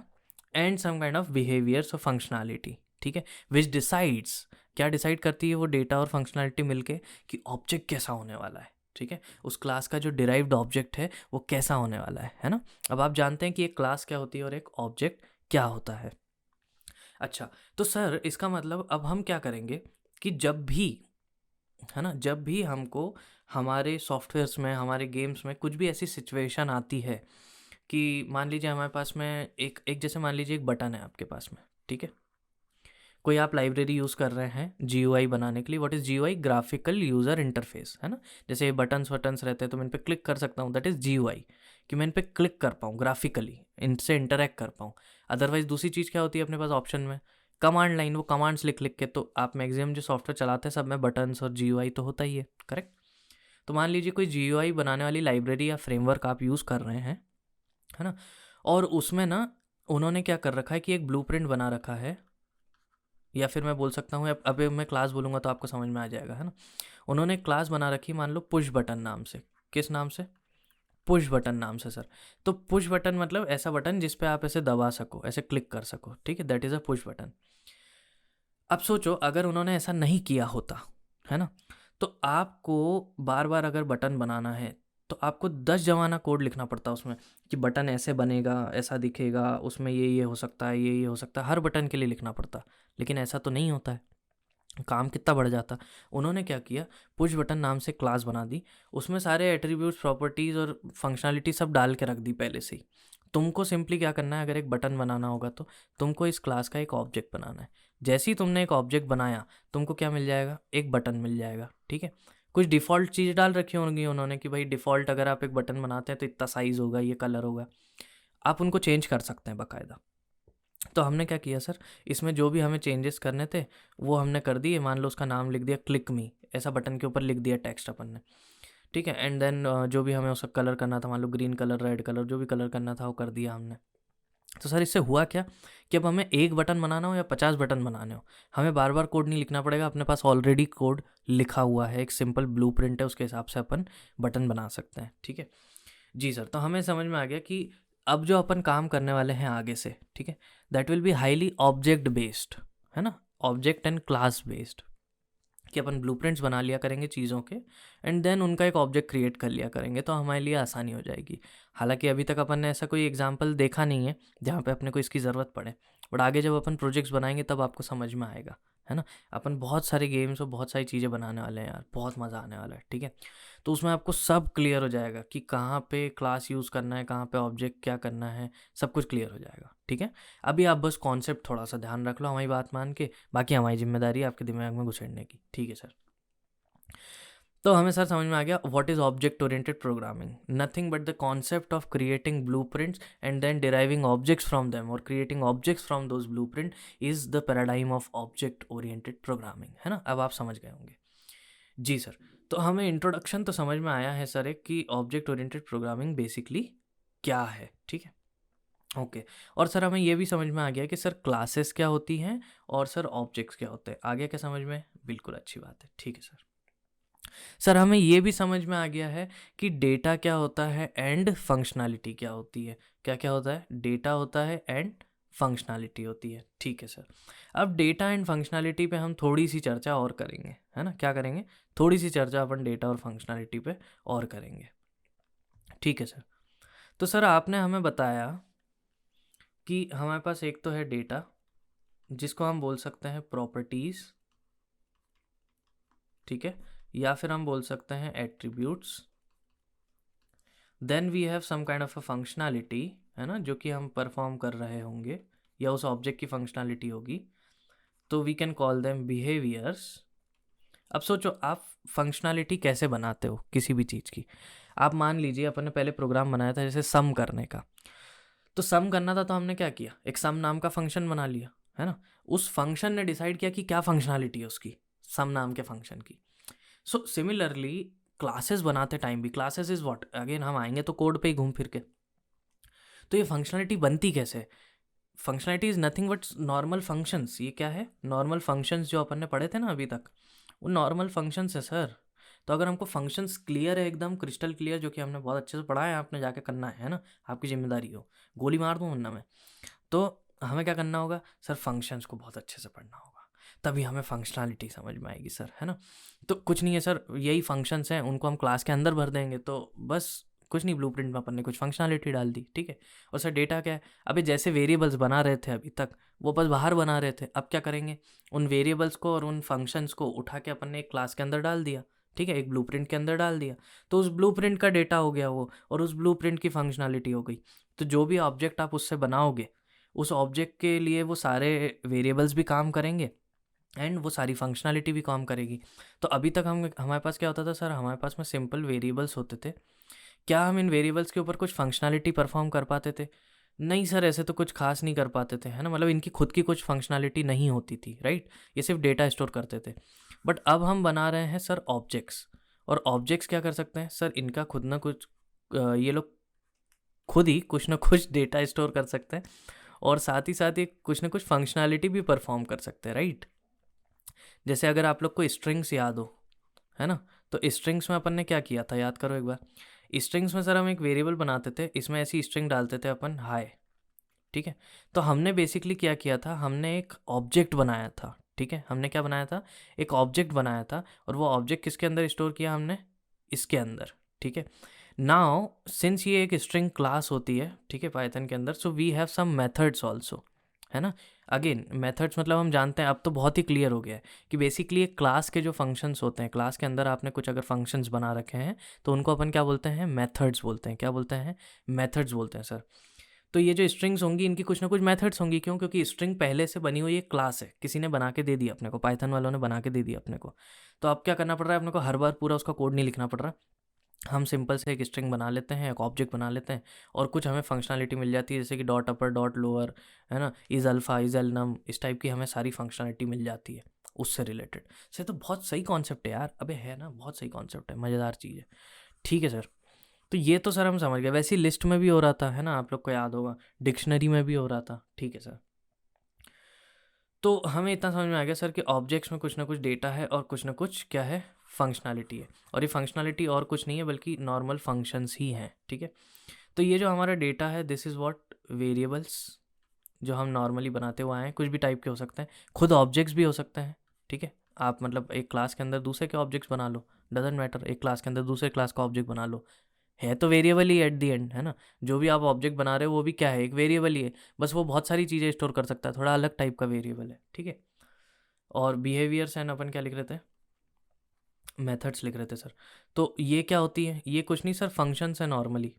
and some kind of behaviours और functionality, ठीक है। विच decides, क्या decide करती है वो data और फंक्शनैलिटी मिलके कि ऑब्जेक्ट कैसा होने वाला है, ठीक है। उस क्लास का जो डिराइव्ड ऑब्जेक्ट है वो कैसा होने वाला है ना। अब आप जानते हैं कि एक क्लास क्या होती है और एक ऑब्जेक्ट क्या होता है। अच्छा, तो सर इसका मतलब अब हम क्या करेंगे कि जब भी, है ना, जब भी हमको हमारे सॉफ्टवेयर्स में, हमारे गेम्स में कुछ भी ऐसी सिचुएशन आती है कि मान लीजिए हमारे पास में एक एक जैसे मान लीजिए एक बटन है आपके पास में, ठीक है। कोई आप लाइब्रेरी यूज़ कर रहे हैं GUI बनाने के लिए। What is GUI? Graphical user interface, है ना। जैसे बटन्स वटन्स रहते हैं तो मैं इन पे क्लिक कर सकता हूँ, दैट इज़ GUI, कि मैं इन पे क्लिक कर पाऊँ ग्राफिकली, इनसे इंटरेक्ट कर पाऊँ। अदरवाइज़ दूसरी चीज़ क्या होती है अपने पास ऑप्शन में? कमांड लाइन, वो कमांड्स लिख लिख के, तो आप मैक्सिमम जो सॉफ्टवेयर चलाते हैं सब में बटन्स और GUI तो होता ही है, करेक्ट। तो मान लीजिए कोई GUI बनाने वाली लाइब्रेरी या फ्रेमवर्क आप यूज़ कर रहे हैं, है ना। और उसमें ना उन्होंने क्या कर रखा है कि एक ब्लूप्रिंट बना रखा है, या फिर मैं बोल सकता हूँ, अब अभी मैं क्लास बोलूँगा तो आपको समझ में आ जाएगा, है ना। उन्होंने एक क्लास बना रखी, मान लो पुश बटन नाम से। किस नाम से? पुश बटन नाम से सर। तो पुश बटन मतलब ऐसा बटन जिस पे आप ऐसे दबा सको, ऐसे क्लिक कर सको, ठीक है, that is a push button. अब सोचो अगर उन्होंने ऐसा नहीं किया होता, है ना, तो आपको बार बार अगर बटन बनाना है तो आपको 10 जमाना कोड लिखना पड़ता उसमें कि बटन ऐसे बनेगा, ऐसा दिखेगा, उसमें ये हो सकता है, ये हो सकता है, हर बटन के लिए लिखना पड़ता। लेकिन ऐसा तो नहीं होता है, काम कितना बढ़ जाता। उन्होंने क्या किया, पुश बटन नाम से क्लास बना दी, उसमें सारे एट्रीब्यूट्स, प्रॉपर्टीज़ और फंक्शनलिटी सब डाल के रख दी पहले से ही। तुमको सिंपली क्या करना है, अगर एक बटन बनाना होगा तो तुमको इस क्लास का एक ऑब्जेक्ट बनाना है। जैसे ही तुमने एक ऑब्जेक्ट बनाया, तुमको क्या मिल जाएगा? एक बटन मिल जाएगा, ठीक है। कुछ डिफ़ॉल्ट चीज़ डाल रखी होंगी उन्होंने कि भाई डिफ़ॉल्ट अगर आप एक बटन बनाते हैं तो इतना साइज़ होगा, ये कलर होगा। आप उनको चेंज कर सकते हैं बाकायदा। तो हमने क्या किया सर, इसमें जो भी हमें चेंजेस करने थे वो हमने कर दिए। मान लो उसका नाम लिख दिया क्लिक मी, ऐसा बटन के ऊपर लिख दिया टेक्स्ट अपन ने, ठीक है। एंड देन जो भी हमें उसका कलर करना था, मान लो ग्रीन कलर, रेड कलर, जो भी कलर करना था वो कर दिया हमने। तो सर इससे हुआ क्या कि अब हमें एक बटन बनाना हो या 50 बटन बनाने हो, हमें बार बार कोड नहीं लिखना पड़ेगा। अपने पास ऑलरेडी कोड लिखा हुआ है, एक सिंपल ब्लूप्रिंट है, उसके हिसाब से अपन बटन बना सकते हैं, ठीक है जी सर। तो हमें समझ में आ गया कि अब जो अपन काम करने वाले हैं आगे से, ठीक है, that will be highly object based, है ना, ऑब्जेक्ट एंड क्लास बेस्ड, कि अपन ब्लूप्रिंट्स बना लिया करेंगे चीज़ों के एंड देन उनका एक ऑब्जेक्ट क्रिएट कर लिया करेंगे, तो हमारे लिए आसानी हो जाएगी। हालांकि अभी तक अपन ने ऐसा कोई एग्जांपल देखा नहीं है जहाँ पे अपने को इसकी ज़रूरत पड़े, बट आगे जब अपन प्रोजेक्ट्स बनाएंगे तब आपको समझ में आएगा, है ना। अपन बहुत सारे गेम्स और बहुत सारी चीज़ें बनाने वाले हैं यार, बहुत मज़ा आने वाला है, ठीक है। तो उसमें आपको सब क्लियर हो जाएगा कि कहाँ पे क्लास यूज़ करना है, कहाँ पे ऑब्जेक्ट क्या करना है, सब कुछ क्लियर हो जाएगा। ठीक है। अभी आप बस कॉन्सेप्ट थोड़ा सा ध्यान रख लो हमारी बात मान के, बाकी हमारी जिम्मेदारी है आपके दिमाग में घुसेड़ने की, ठीक है सर। तो हमें सर समझ में आ गया what is object oriented programming, nothing but the concept of creating blueprints and then deriving objects from them और creating objects from those blueprint is the paradigm of object oriented programming, है ना। अब आप समझ गए होंगे। जी सर। तो हमें इंट्रोडक्शन तो समझ में आया है सर एक कि ऑब्जेक्ट ओरिएंटेड प्रोग्रामिंग बेसिकली क्या है, ठीक है। ओके। और सर हमें ये भी समझ में आ गया कि सर क्लासेस क्या होती हैं और सर ऑब्जेक्ट्स क्या होते हैं। आ गया क्या समझ में? बिल्कुल अच्छी बात है, ठीक है सर। सर हमें ये भी समझ में आ गया है कि डेटा क्या होता है एंड फंक्शनैलिटी क्या होती है। क्या क्या होता है? डेटा होता है एंड फंक्शनैलिटी होती है, ठीक है सर। अब डेटा एंड फंक्शनैलिटी पे हम थोड़ी सी चर्चा और करेंगे, है ना। क्या करेंगे? थोड़ी सी चर्चा अपन डेटा और फंक्शनैलिटी पे और करेंगे, ठीक है सर। तो सर आपने हमें बताया कि हमारे पास एक तो है डेटा जिसको हम बोल सकते हैं प्रॉपर्टीज़, ठीक है, या फिर हम बोल सकते हैं attributes. Then we have some kind of a functionality, है ना, जो कि हम परफॉर्म कर रहे होंगे या उस ऑब्जेक्ट की फंक्शनैलिटी होगी, तो we can call them behaviours. अब सोचो आप फंक्शनैलिटी कैसे बनाते हो किसी भी चीज़ की। आप मान लीजिए अपन ने पहले प्रोग्राम बनाया था जैसे सम करने का, तो सम करना था तो हमने क्या किया, एक सम नाम का फंक्शन बना लिया, है ना। उस फंक्शन ने डिसाइड किया कि क्या फंक्शनैलिटी है उसकी, सम नाम के फंक्शन की। सो सिमिलरली क्लासेस बनाते टाइम भी, क्लासेस इज व्हाट, अगेन हम आएंगे तो कोड पे ही घूम फिर के। तो ये फंक्शनैलिटी बनती कैसे? Functionality is nothing but normal functions. ये क्या है? नॉर्मल फंक्शंस जो अपन ने पढ़े थे ना अभी तक, वो नॉर्मल फंक्शंस है सर। तो अगर हमको फंक्शंस क्लियर है, एकदम क्रिस्टल क्लियर, जो कि हमने बहुत अच्छे से पढ़ा है, आपने जाके करना है ना, आपकी जिम्मेदारी हो, गोली मार दूँ वरना मैं। तो हमें क्या करना होगा सर? फंक्शंस को बहुत अच्छे से पढ़ना होगा, तभी हमें फंक्शनैलिटी समझ में आएगी सर, है ना। तो कुछ नहीं है सर, यही फंक्शंस हैं, उनको हम क्लास के अंदर भर देंगे, तो बस कुछ नहीं, ब्लूप्रिंट में अपन ने कुछ फंक्शनैलिटी डाल दी, ठीक है। और सर डेटा क्या है? अभी जैसे वेरिएबल्स बना रहे थे अभी तक, वो बस बाहर बना रहे थे, अब क्या करेंगे? उन वेरिएबल्स को और उन फंक्शंस को उठा के अपन ने एक क्लास के अंदर डाल दिया, ठीक है, एक ब्लूप्रिंट के अंदर डाल दिया। तो उस ब्लूप्रिंट का डेटा हो गया वो, और उस ब्लूप्रिंट की फंक्शनैलिटी हो गई। तो जो भी ऑब्जेक्ट आप उससे बनाओगे, उस ऑब्जेक्ट के लिए वो सारे वेरिएबल्स भी काम करेंगे एंड वो सारी फंक्शनैलिटी भी काम करेगी। तो अभी तक हम हमारे पास क्या होता था सर? हमारे पास में सिंपल वेरिएबल्स होते थे। क्या हम इन वेरिएबल्स के ऊपर कुछ फंक्शनैलिटी परफॉर्म कर पाते थे? नहीं सर, ऐसे तो कुछ खास नहीं कर पाते थे, है ना। मतलब इनकी खुद की कुछ फंक्शनैलिटी नहीं होती थी, राइट। ये सिर्फ डेटा स्टोर करते थे। बट अब हम बना रहे हैं सर ऑब्जेक्ट्स, और ऑब्जेक्ट्स क्या कर सकते हैं सर? इनका खुद ना कुछ ये लोग खुद ही कुछ ना कुछ डेटा स्टोर कर सकते हैं, और साथ ही साथ ये कुछ ना कुछ फंक्शनैलिटी भी परफॉर्म कर सकते हैं, राइट। जैसे अगर आप लोग को स्ट्रिंग्स याद हो, है ना, तो स्ट्रिंग्स में अपन ने क्या किया था, याद करो एक बार। स्ट्रिंग्स में सर हम एक वेरिएबल बनाते थे, इसमें ऐसी स्ट्रिंग डालते थे अपन हाय, ठीक है। तो हमने बेसिकली क्या किया था, हमने एक ऑब्जेक्ट बनाया था, ठीक है। हमने क्या बनाया था? एक ऑब्जेक्ट बनाया था, और वो ऑब्जेक्ट किसके अंदर स्टोर किया हमने? इसके अंदर, ठीक है। नाउ सिंस ये एक स्ट्रिंग क्लास होती है, ठीक है, पाइथन के अंदर, so we have some methods also, है ना। अगेन मेथड्स मतलब हम जानते हैं, अब तो बहुत ही क्लियर हो गया है कि बेसिकली एक क्लास के जो फंक्शंस होते हैं, क्लास के अंदर आपने कुछ अगर फंक्शंस बना रखे हैं, तो उनको अपन क्या बोलते हैं? मेथड्स बोलते हैं। क्या बोलते हैं? मेथड्स बोलते हैं सर। तो ये जो स्ट्रिंग्स होंगी, इनकी कुछ ना कुछ मेथड्स होंगी। क्यों? क्योंकि स्ट्रिंग पहले से बनी हुई एक क्लास है, किसी ने बना के दे दी अपने को, पाइथन वालों ने बना के दे दी अपने को। तो अब क्या करना पड़ रहा है अपने को? हर बार पूरा उसका कोड नहीं लिखना पड़ रहा। हम सिंपल से एक स्ट्रिंग बना लेते हैं, एक ऑब्जेक्ट बना लेते हैं, और कुछ हमें फंक्शनैलिटी मिल जाती है, जैसे कि डॉट अपर, डॉट लोअर, है ना, इज़ अल्फ़ा, इज़ एल नम, इस टाइप की हमें सारी फंक्शनैलिटी मिल जाती है उससे रिलेटेड से। तो बहुत सही कॉन्सेप्ट है यार, अबे है ना, बहुत सही कॉन्सेप्ट है, मज़ेदार चीज़ है, ठीक है सर। तो ये तो सर हम समझ गए। वैसे ही लिस्ट में भी हो रहा था, है ना, आप लोग को याद होगा, डिक्शनरी में भी हो रहा था, ठीक है सर। तो हमें इतना समझ में आ गया सर कि ऑब्जेक्ट्स में कुछ ना कुछ डेटा है और कुछ ना कुछ क्या है? फंक्शनैलिटी है। और ये फंक्शनैलिटी और कुछ नहीं है बल्कि नॉर्मल फंक्शंस ही हैं, ठीक है। तो ये जो हमारा डेटा है, दिस इज़ व्हाट वेरिएबल्स, जो हम नॉर्मली बनाते हुए आए हैं, कुछ भी टाइप के हो सकते हैं, खुद ऑब्जेक्ट्स भी हो सकते हैं, ठीक है। आप मतलब एक क्लास के अंदर दूसरे के ऑब्जेक्ट्स बना लो, डजेंट मैटर, एक क्लास के अंदर दूसरे क्लास का ऑब्जेक्ट बना लो, है तो variable he at the and, है ना। जो भी आप ऑब्जेक्ट बना रहे हो वो भी क्या है? एक वेरिएबल ही है, बस वो बहुत सारी चीज़ें स्टोर कर सकता है, थोड़ा अलग टाइप का वेरिएबल है, ठीक है। और बिहेवियर्स एंड अपन क्या लिख रहे थे? मेथड्स लिख रहे थे सर। तो ये क्या होती है? ये कुछ नहीं सर, फंक्शंस है नॉर्मली,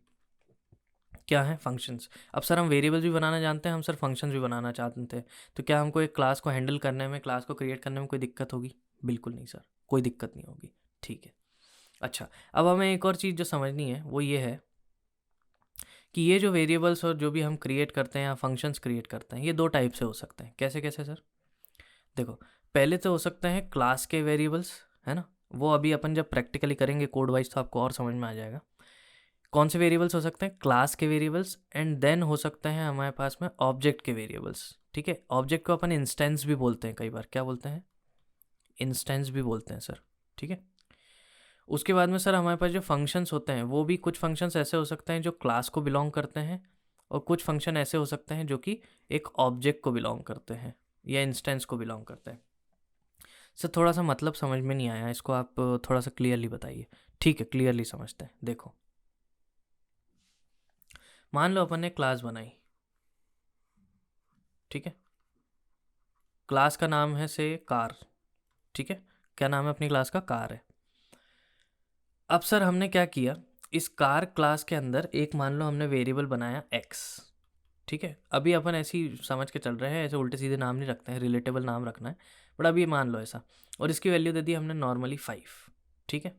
क्या है, फंक्शंस। अब सर हम वेरिएबल्स भी बनाना जानते हैं, हम सर फंक्शंस भी बनाना चाहते हैं, तो क्या हमको एक क्लास को हैंडल करने में, क्लास को क्रिएट करने में कोई दिक्कत होगी? बिल्कुल नहीं सर, कोई दिक्कत नहीं होगी। ठीक है। अच्छा, अब हमें एक और चीज़ जो समझनी है वो ये है कि ये जो वेरिएबल्स और जो भी हम क्रिएट करते हैं या फंक्शंस क्रिएट करते हैं, ये दो टाइप से हो सकते हैं। कैसे कैसे सर? देखो, पहले तो हो सकते हैं क्लास के वेरिएबल्स, है ना, वो अभी अपन जब प्रैक्टिकली करेंगे कोड वाइज तो आपको और समझ में आ जाएगा। कौन से वेरिएबल्स हो सकते हैं? क्लास के वेरिएबल्स। एंड देन हो सकते हैं हमारे पास में ऑब्जेक्ट के वेरिएबल्स। ठीक है, ऑब्जेक्ट को अपन इंस्टेंस भी बोलते हैं, कई बार क्या बोलते हैं? इंस्टेंस भी बोलते हैं सर। ठीक है। उसके बाद में सर हमारे पास जो फंक्शंस होते हैं, वो भी कुछ फंक्शंस ऐसे हो सकते हैं जो क्लास को बिलोंग करते हैं, और कुछ फंक्शन ऐसे हो सकते हैं जो कि एक ऑब्जेक्ट को बिलोंग करते हैं या इंस्टेंस को बिलोंग करते हैं। सर थोड़ा सा मतलब समझ में नहीं आया, इसको आप थोड़ा सा क्लियरली बताइए। ठीक है, क्लियरली समझते हैं। देखो, मान लो अपन ने क्लास बनाई, ठीक है, क्लास का नाम है से कार। ठीक है, क्या नाम है अपनी क्लास का? कार है। अब सर हमने क्या किया, इस कार क्लास के अंदर एक मान लो हमने वेरिएबल बनाया एक्स। ठीक है, अभी अपन ऐसे ही समझ के चल रहे हैं, ऐसे उल्टे सीधे नाम नहीं रखते हैं, रिलेटेबल नाम रखना है, बट अभी मान लो ऐसा, और इसकी वैल्यू दे दी हमने नॉर्मली 5। ठीक है,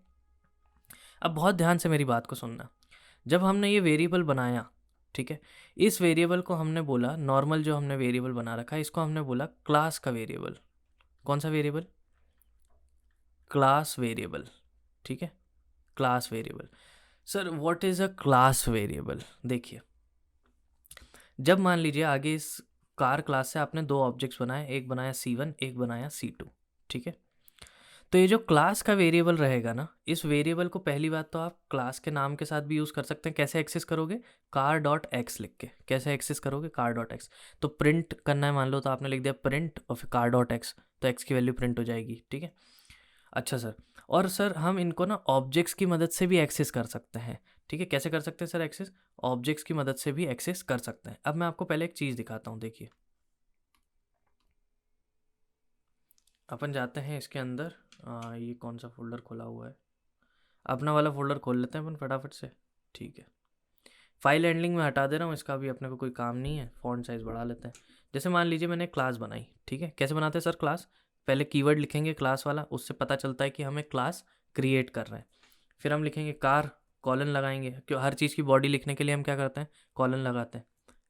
अब बहुत ध्यान से मेरी बात को सुनना। जब हमने ये वेरिएबल बनाया, ठीक है, इस वेरिएबल को हमने बोला, नॉर्मल जो हमने वेरिएबल बना रखा है इसको हमने बोला क्लास का वेरिएबल। कौन सा वेरिएबल? Class variable. ठीक है, class variable. Sir what is a class variable? देखिए, जब मान लीजिए आगे इस कार क्लास से आपने दो ऑब्जेक्ट्स बनाए, एक बनाया C1, एक बनाया C2। ठीक है, तो ये जो क्लास का वेरिएबल रहेगा ना, इस वेरिएबल को पहली बात तो आप क्लास के नाम के साथ भी यूज़ कर सकते हैं। कैसे एक्सेस करोगे? कार डॉट एक्स लिख के। कैसे एक्सेस करोगे? Car dot x. तो प्रिंट करना है मान लो, तो आपने लिख दिया प्रिंट और फिर कार डॉट एक्स, तो एक्स की वैल्यू प्रिंट हो जाएगी। ठीक है। अच्छा सर, और सर हम इनको ना ऑब्जेक्ट्स की मदद से भी एक्सेस कर सकते हैं। ठीक है, कैसे कर सकते हैं सर एक्सेस? ऑब्जेक्ट्स की मदद से भी एक्सेस कर सकते हैं। अब मैं आपको पहले एक चीज़ दिखाता हूँ, देखिए। अपन जाते हैं इसके अंदर, ये कौन सा फोल्डर खुला हुआ है? अपना वाला फोल्डर खोल लेते हैं अपन फटाफट से। ठीक है, फाइल हैंडलिंग में हटा दे रहा हूँ, इसका भी अपने को कोई काम नहीं है। फॉन्ट साइज़ बढ़ा लेते हैं। जैसे मान लीजिए मैंने क्लास बनाई, ठीक है, कैसे बनाते हैं सर क्लास? पहले कीवर्ड लिखेंगे क्लास वाला, उससे पता चलता है कि हमें क्लास क्रिएट कर रहे हैं। फिर हम लिखेंगे कार, कॉलन लगाएंगे, क्यों हर चीज़ की बॉडी लिखने के लिए हम क्या करते हैं? कॉलन लगाते हैं।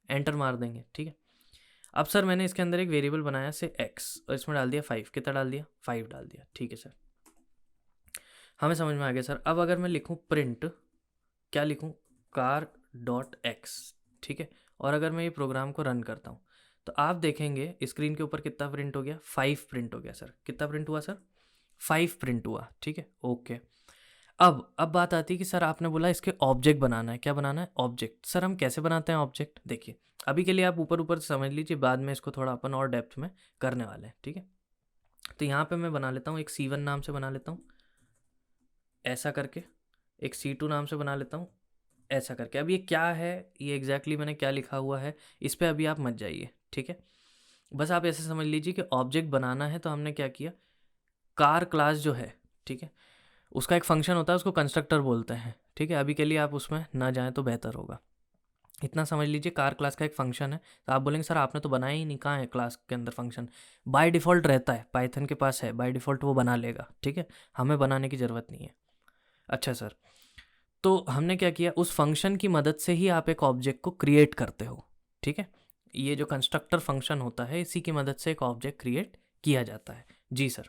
एंटर मार देंगे। ठीक है, अब सर मैंने इसके अंदर एक वेरिएबल बनाया से एक्स, और इसमें डाल दिया 5। कितना डाल दिया? 5 डाल दिया। ठीक है सर, हमें समझ में आ गया सर। अब अगर मैं लिखूँ प्रिंट, क्या लिखूँ? Car dot X. ठीक है, और अगर मैं ये प्रोग्राम को रन करता हूँ तो आप देखेंगे स्क्रीन के ऊपर कितना प्रिंट हो गया? 5 प्रिंट हो गया सर। कितना प्रिंट हुआ सर? 5 प्रिंट हुआ। ठीक है, ओके। अब बात आती है कि सर आपने बोला इसके ऑब्जेक्ट बनाना है। क्या बनाना है? ऑब्जेक्ट। सर हम कैसे बनाते हैं ऑब्जेक्ट? देखिए, अभी के लिए आप ऊपर ऊपर समझ लीजिए, बाद में इसको थोड़ा अपन और डेप्थ में करने वाले हैं। ठीक है, तो यहाँ पे मैं बना लेता हूँ एक C1 नाम से बना लेता हूँ, ऐसा करके। एक C2 नाम से बना लेता हूँ, ऐसा करके। अब ये क्या है, ये एग्जैक्टली मैंने क्या लिखा हुआ है, इस पर अभी आप मत जाइए। ठीक है, बस आप ऐसे समझ लीजिए कि ऑब्जेक्ट बनाना है, तो हमने क्या किया, कार क्लास जो है, ठीक है, उसका एक फंक्शन होता है, उसको कंस्ट्रक्टर बोलते हैं। ठीक है, अभी के लिए आप उसमें ना जाएं तो बेहतर होगा। इतना समझ लीजिए, कार क्लास का एक फंक्शन है। तो आप बोलेंगे सर आपने तो बनाया ही नहीं, कहाँ है क्लास के अंदर फंक्शन? बाय डिफ़ॉल्ट रहता है, पाइथन के पास है, बाय डिफ़ॉल्ट वो बना लेगा। ठीक है, हमें बनाने की ज़रूरत नहीं है। अच्छा सर, तो हमने क्या किया, उस फंक्शन की मदद से ही आप एक ऑब्जेक्ट को क्रिएट करते हो। ठीक है, ये जो कंस्ट्रक्टर फंक्शन होता है, इसी की मदद से एक ऑब्जेक्ट क्रिएट किया जाता है। जी सर,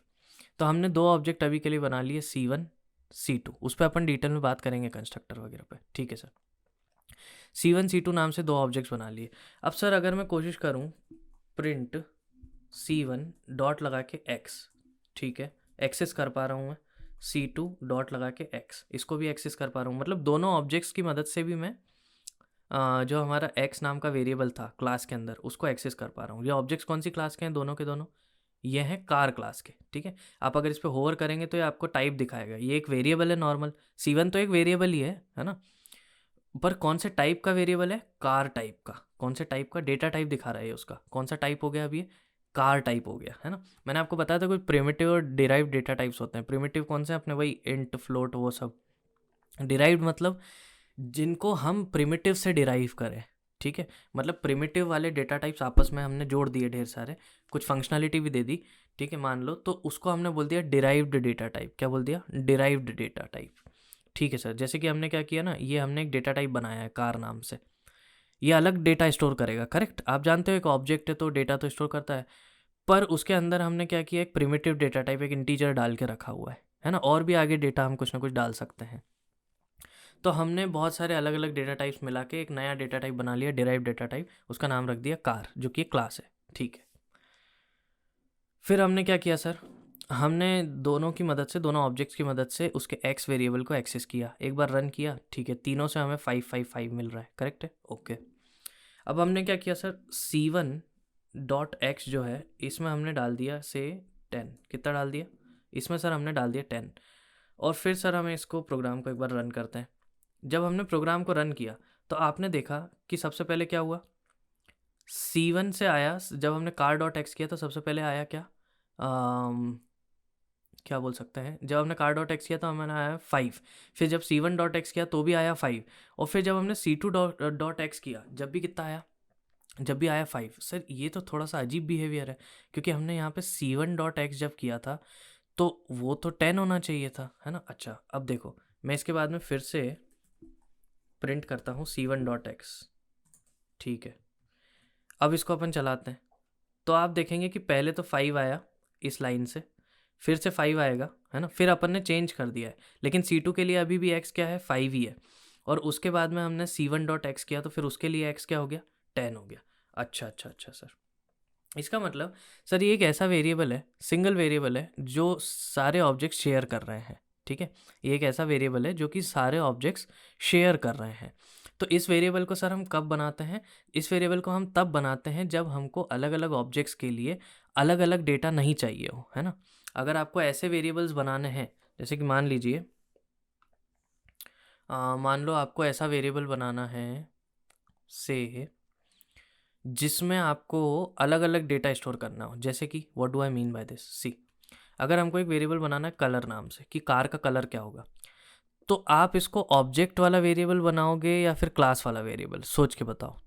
तो हमने दो ऑब्जेक्ट अभी के लिए बना लिए, C1 C2। उस पर अपन डिटेल में बात करेंगे कंस्ट्रक्टर वगैरह पे। ठीक है सर, C1 C2 नाम से दो ऑब्जेक्ट्स बना लिए। अब सर अगर मैं कोशिश करूँ प्रिंट C1 डॉट लगा के x, ठीक है, एक्सेस कर पा रहा हूँ मैं। C2 डॉट लगा के x, इसको भी एक्सेस कर पा रहा हूँ। मतलब दोनों ऑब्जेक्ट्स की मदद से भी मैं जो हमारा x नाम का वेरिएबल था क्लास के अंदर, उसको एक्सेस कर पा रहा हूँ। ये ऑब्जेक्ट्स कौन सी क्लास के हैं? दोनों के दोनों ये हैं कार क्लास के। ठीक है, आप अगर इस पर होवर करेंगे तो ये आपको टाइप दिखाएगा। ये एक वेरिएबल है नॉर्मल, C1 तो एक वेरिएबल ही है ना, पर कौन से टाइप का वेरिएबल है? कार टाइप का। कौन से टाइप का? डेटा टाइप दिखा रहा है ये उसका। कौन सा टाइप हो गया अभी? कार टाइप हो गया, है ना। मैंने आपको बताया था कुछ प्रिमिटिव और डिराइव डेटा टाइप्स होते हैं। प्रिमिटिव कौन से? अपने वही इंट, फ्लोट, वो सब। डिराइव्ड मतलब जिनको हम प्रिमिटिव से डिराइव करें, ठीक है। मतलब प्रिमिटिव वाले डेटा टाइप्स आपस में हमने जोड़ दिए ढेर सारे, कुछ फंक्शनैलिटी भी दे दी, ठीक है, मान लो, तो उसको हमने बोल दिया डिराइव्ड डेटा टाइप। क्या बोल दिया? Derived data type. ठीक है सर, जैसे कि हमने क्या किया ना, ये हमने एक डेटा टाइप बनाया है कार नाम से, ये अलग डेटा स्टोर करेगा, करेक्ट। आप जानते हो एक ऑब्जेक्ट है तो डेटा तो स्टोर करता है, पर उसके अंदर हमने क्या किया, एक प्रिमिटिव डेटा टाइप, एक इंटीजर डाल के रखा हुआ है ना। और भी आगे डेटा हम कुछ ना कुछ डाल सकते हैं। तो हमने बहुत सारे अलग अलग डेटा टाइप्स मिला के एक नया डेटा टाइप बना लिया, डिराइव डेटा टाइप, उसका नाम रख दिया कार, जो कि क्लास है, ठीक है। फिर हमने क्या किया सर, हमने दोनों की मदद से, दोनों ऑब्जेक्ट्स की मदद से उसके एक्स वेरिएबल को एक्सेस किया, एक बार रन किया, ठीक है, तीनों से हमें 555 मिल रहा है, करेक्ट है, ओके। अब हमने क्या किया सर, C1 डॉट एक्स जो है, इसमें हमने डाल दिया से 10, कितना डाल दिया इसमें सर, हमने डाल दिया 10। और फिर सर हमें इसको प्रोग्राम को एक बार रन करते हैं। जब हमने प्रोग्राम को रन किया तो आपने देखा कि सबसे पहले क्या हुआ, C1 से आया, जब हमने कार डॉट एक्स किया तो सबसे पहले आया क्या, क्या बोल सकते हैं, जब हमने कार डॉट एक्स किया तो हमें आया 5। फिर जब C1 डॉट एक्स किया तो भी आया 5। और फिर जब हमने C2 डॉट एक्स किया, जब भी कितना आया, जब भी आया 5। सर ये तो थोड़ा सा अजीब बिहेवियर है, क्योंकि हमने यहाँ पे C1 डॉट एक्स जब किया था तो वो तो 10 होना चाहिए था, है ना। अच्छा अब देखो, मैं इसके बाद में फिर से प्रिंट करता हूँ C1 डॉट एक्स, ठीक है। अब इसको अपन चलाते हैं, तो आप देखेंगे कि पहले तो 5 आया इस लाइन से, फिर से 5 आएगा, है ना। फिर अपन ने चेंज कर दिया है, लेकिन C2 के लिए अभी भी x क्या है, 5 ही है। और उसके बाद में हमने C1 डॉट एक्स किया तो फिर उसके लिए x क्या हो गया, 10 हो गया। अच्छा अच्छा अच्छा सर, इसका मतलब सर ये एक ऐसा वेरिएबल है, सिंगल वेरिएबल है, जो सारे ऑब्जेक्ट्स शेयर कर रहे हैं, ठीक है। ये एक ऐसा वेरिएबल है जो कि सारे ऑब्जेक्ट्स शेयर कर रहे हैं। तो इस वेरिएबल को सर हम कब बनाते हैं, इस वेरिएबल को हम तब बनाते हैं जब हमको अलग अलग ऑब्जेक्ट्स के लिए अलग अलग डेटा नहीं चाहिए हो, है ना। अगर आपको ऐसे वेरिएबल्स बनाने हैं, जैसे कि मान लीजिए, मान लो आपको ऐसा वेरिएबल बनाना है से, जिसमें आपको अलग अलग डेटा स्टोर करना हो, जैसे कि what do I mean by this, see, अगर हमको एक वेरिएबल बनाना है कलर नाम से, कि कार का कलर क्या होगा, तो आप इसको ऑब्जेक्ट वाला वेरिएबल बनाओगे या फिर क्लास वाला वेरिएबल, सोच के बताओ।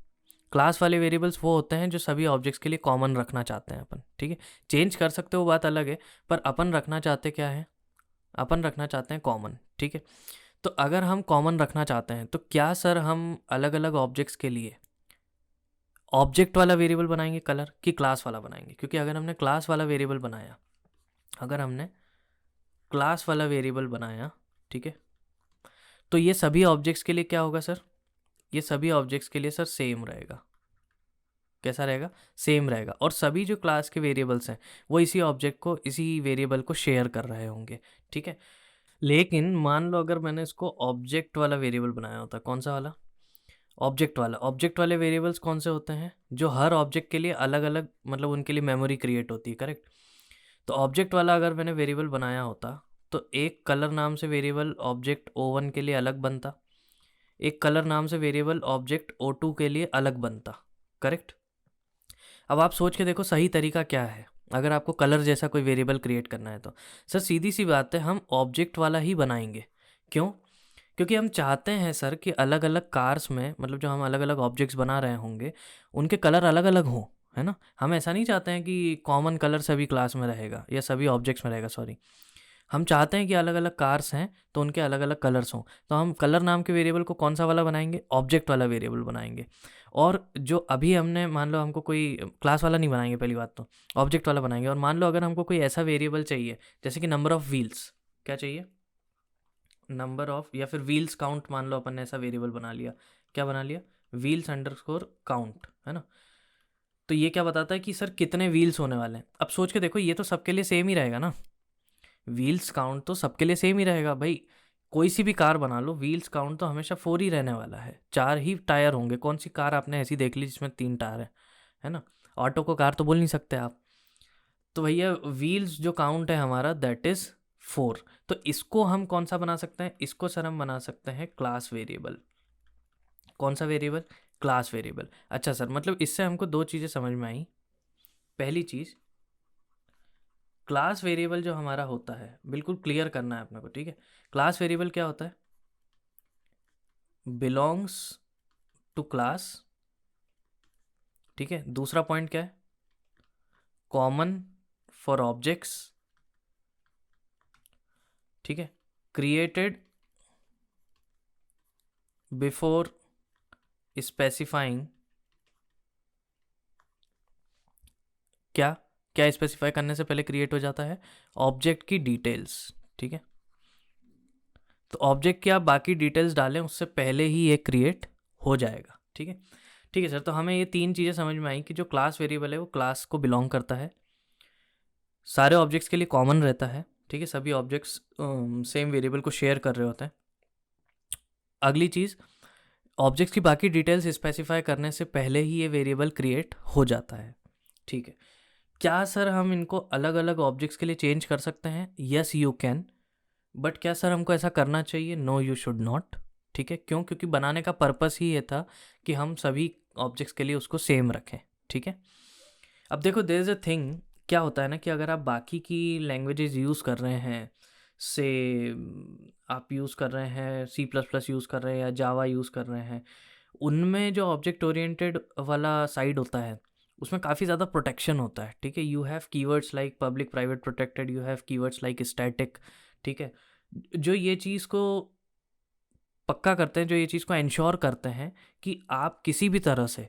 क्लास वाले वेरिएबल्स वो होते हैं जो सभी ऑब्जेक्ट्स के लिए कॉमन रखना चाहते हैं अपन, ठीक है। चेंज कर सकते हो, बात अलग है, पर अपन रखना चाहते क्या है, अपन रखना चाहते हैं कॉमन, ठीक है। तो अगर हम कॉमन रखना चाहते हैं तो क्या सर हम अलग अलग ऑब्जेक्ट्स के लिए ऑब्जेक्ट वाला वेरिएबल बनाएंगे कलर, कि क्लास वाला बनाएंगे? क्योंकि अगर हमने क्लास वाला वेरिएबल बनाया, अगर हमने क्लास वाला वेरिएबल बनाया, ठीक है, तो ये सभी ऑब्जेक्ट्स के लिए क्या होगा सर, ये सभी ऑब्जेक्ट्स के लिए सर सेम रहेगा। कैसा रहेगा? सेम रहेगा। और सभी जो क्लास के वेरिएबल्स हैं वो इसी ऑब्जेक्ट को, इसी वेरिएबल को शेयर कर रहे होंगे, ठीक है। लेकिन मान लो अगर मैंने इसको ऑब्जेक्ट वाला वेरिएबल बनाया होता, कौन सा वाला, ऑब्जेक्ट वाला। ऑब्जेक्ट वाले वेरिएबल्स कौन से होते हैं, जो हर ऑब्जेक्ट के लिए अलग अलग, मतलब उनके लिए मेमोरी क्रिएट होती है, करेक्ट। तो ऑब्जेक्ट वाला अगर मैंने वेरिएबल बनाया होता तो एक कलर नाम से वेरिएबल ऑब्जेक्ट O1 के लिए अलग बनता, एक कलर नाम से वेरिएबल ऑब्जेक्ट O2 के लिए अलग बनता, करेक्ट। अब आप सोच के देखो सही तरीका क्या है, अगर आपको कलर जैसा कोई वेरिएबल क्रिएट करना है तो सर सीधी सी बात है, हम ऑब्जेक्ट वाला ही बनाएंगे। क्यों? क्योंकि हम चाहते हैं सर कि अलग अलग कार्स में, मतलब जो हम अलग अलग ऑब्जेक्ट्स बना रहे होंगे, उनके कलर अलग अलग हों, है ना। हम ऐसा नहीं चाहते हैं कि कॉमन कलर सभी क्लास में रहेगा या सभी ऑब्जेक्ट्स में रहेगा, सॉरी। हम चाहते हैं कि अलग अलग कार्स हैं तो उनके अलग अलग कलर्स हों, तो हम कलर नाम के वेरिएबल को कौन सा वाला बनाएंगे, ऑब्जेक्ट वाला वेरिएबल बनाएंगे। और जो अभी हमने, मान लो हमको कोई क्लास वाला नहीं बनाएंगे, पहली बात तो ऑब्जेक्ट वाला बनाएंगे। और मान लो अगर हमको कोई ऐसा वेरिएबल चाहिए, जैसे कि नंबर ऑफ व्हील्स, क्या चाहिए, नंबर ऑफ, या फिर व्हील्स काउंट, मान लो अपन ने ऐसा वेरिएबल बना लिया, क्या बना लिया, व्हील्स अंडरस्कोर काउंट, है ना। तो ये क्या बताता है कि सर कितने व्हील्स होने वाले हैं। अब सोच के देखो, ये तो सबके लिए सेम ही रहेगा ना, व्हील्स काउंट तो सबके लिए सेम ही रहेगा भाई। कोई सी भी कार बना लो, व्हील्स काउंट तो हमेशा 4 ही रहने वाला है, 4 ही टायर होंगे। कौन सी कार आपने ऐसी देख ली जिसमें 3 टायर है ना। ऑटो को कार तो बोल नहीं सकते आप। तो भैया व्हील्स जो काउंट है हमारा, दैट इज़ 4। तो इसको हम कौन सा बना सकते हैं, इसको सर हम बना सकते हैं क्लास वेरिएबल। कौन सा वेरिएबल? Class variable. अच्छा सर, मतलब इससे हमको दो चीज़ें समझ में आई। पहली चीज़, क्लास वेरिएबल जो हमारा होता है, बिल्कुल क्लियर करना है अपने को, ठीक है। क्लास वेरिएबल क्या होता है, बिलोंग्स टू क्लास, ठीक है। दूसरा पॉइंट क्या है, कॉमन फॉर ऑब्जेक्ट्स, ठीक है, क्रिएटेड बिफोर स्पेसिफाइंग, क्या क्या स्पेसिफाई करने से पहले क्रिएट हो जाता है, ऑब्जेक्ट की डिटेल्स, ठीक है। तो ऑब्जेक्ट की आप बाकी डिटेल्स डालें उससे पहले ही ये क्रिएट हो जाएगा, ठीक है। ठीक है सर, तो हमें ये तीन चीज़ें समझ में आई कि जो क्लास वेरिएबल है वो क्लास को बिलोंग करता है, सारे ऑब्जेक्ट्स के लिए कॉमन रहता है, ठीक है, सभी ऑब्जेक्ट्स सेम वेरिएबल को शेयर कर रहे होते हैं। अगली चीज़, ऑब्जेक्ट्स की बाकी डिटेल्स स्पेसिफाई करने से पहले ही ये वेरिएबल क्रिएट हो जाता है, ठीक है। क्या सर हम इनको अलग अलग ऑब्जेक्ट्स के लिए चेंज कर सकते हैं? यस यू कैन, बट क्या सर हमको ऐसा करना चाहिए? नो यू शुड नॉट, ठीक है। क्यों? क्योंकि बनाने का पर्पस ही ये था कि हम सभी ऑब्जेक्ट्स के लिए उसको सेम रखें, ठीक है। अब देखो, देयर इज़ अ थिंग, क्या होता है ना कि अगर आप बाकी की लैंग्वेजेस यूज़ कर रहे हैं, से आप यूज़ कर रहे हैं सी प्लस प्लस यूज़ कर रहे हैं या जावा यूज़ कर रहे हैं, उनमें जो ऑब्जेक्ट ओरिएंटेड वाला साइड होता है उसमें काफ़ी ज़्यादा प्रोटेक्शन होता है, ठीक है। You have keywords like public private protected, you have keywords like static, ठीक है, जो ये चीज़ को पक्का करते हैं, जो ये चीज़ को इंश्योर करते हैं कि आप किसी भी तरह से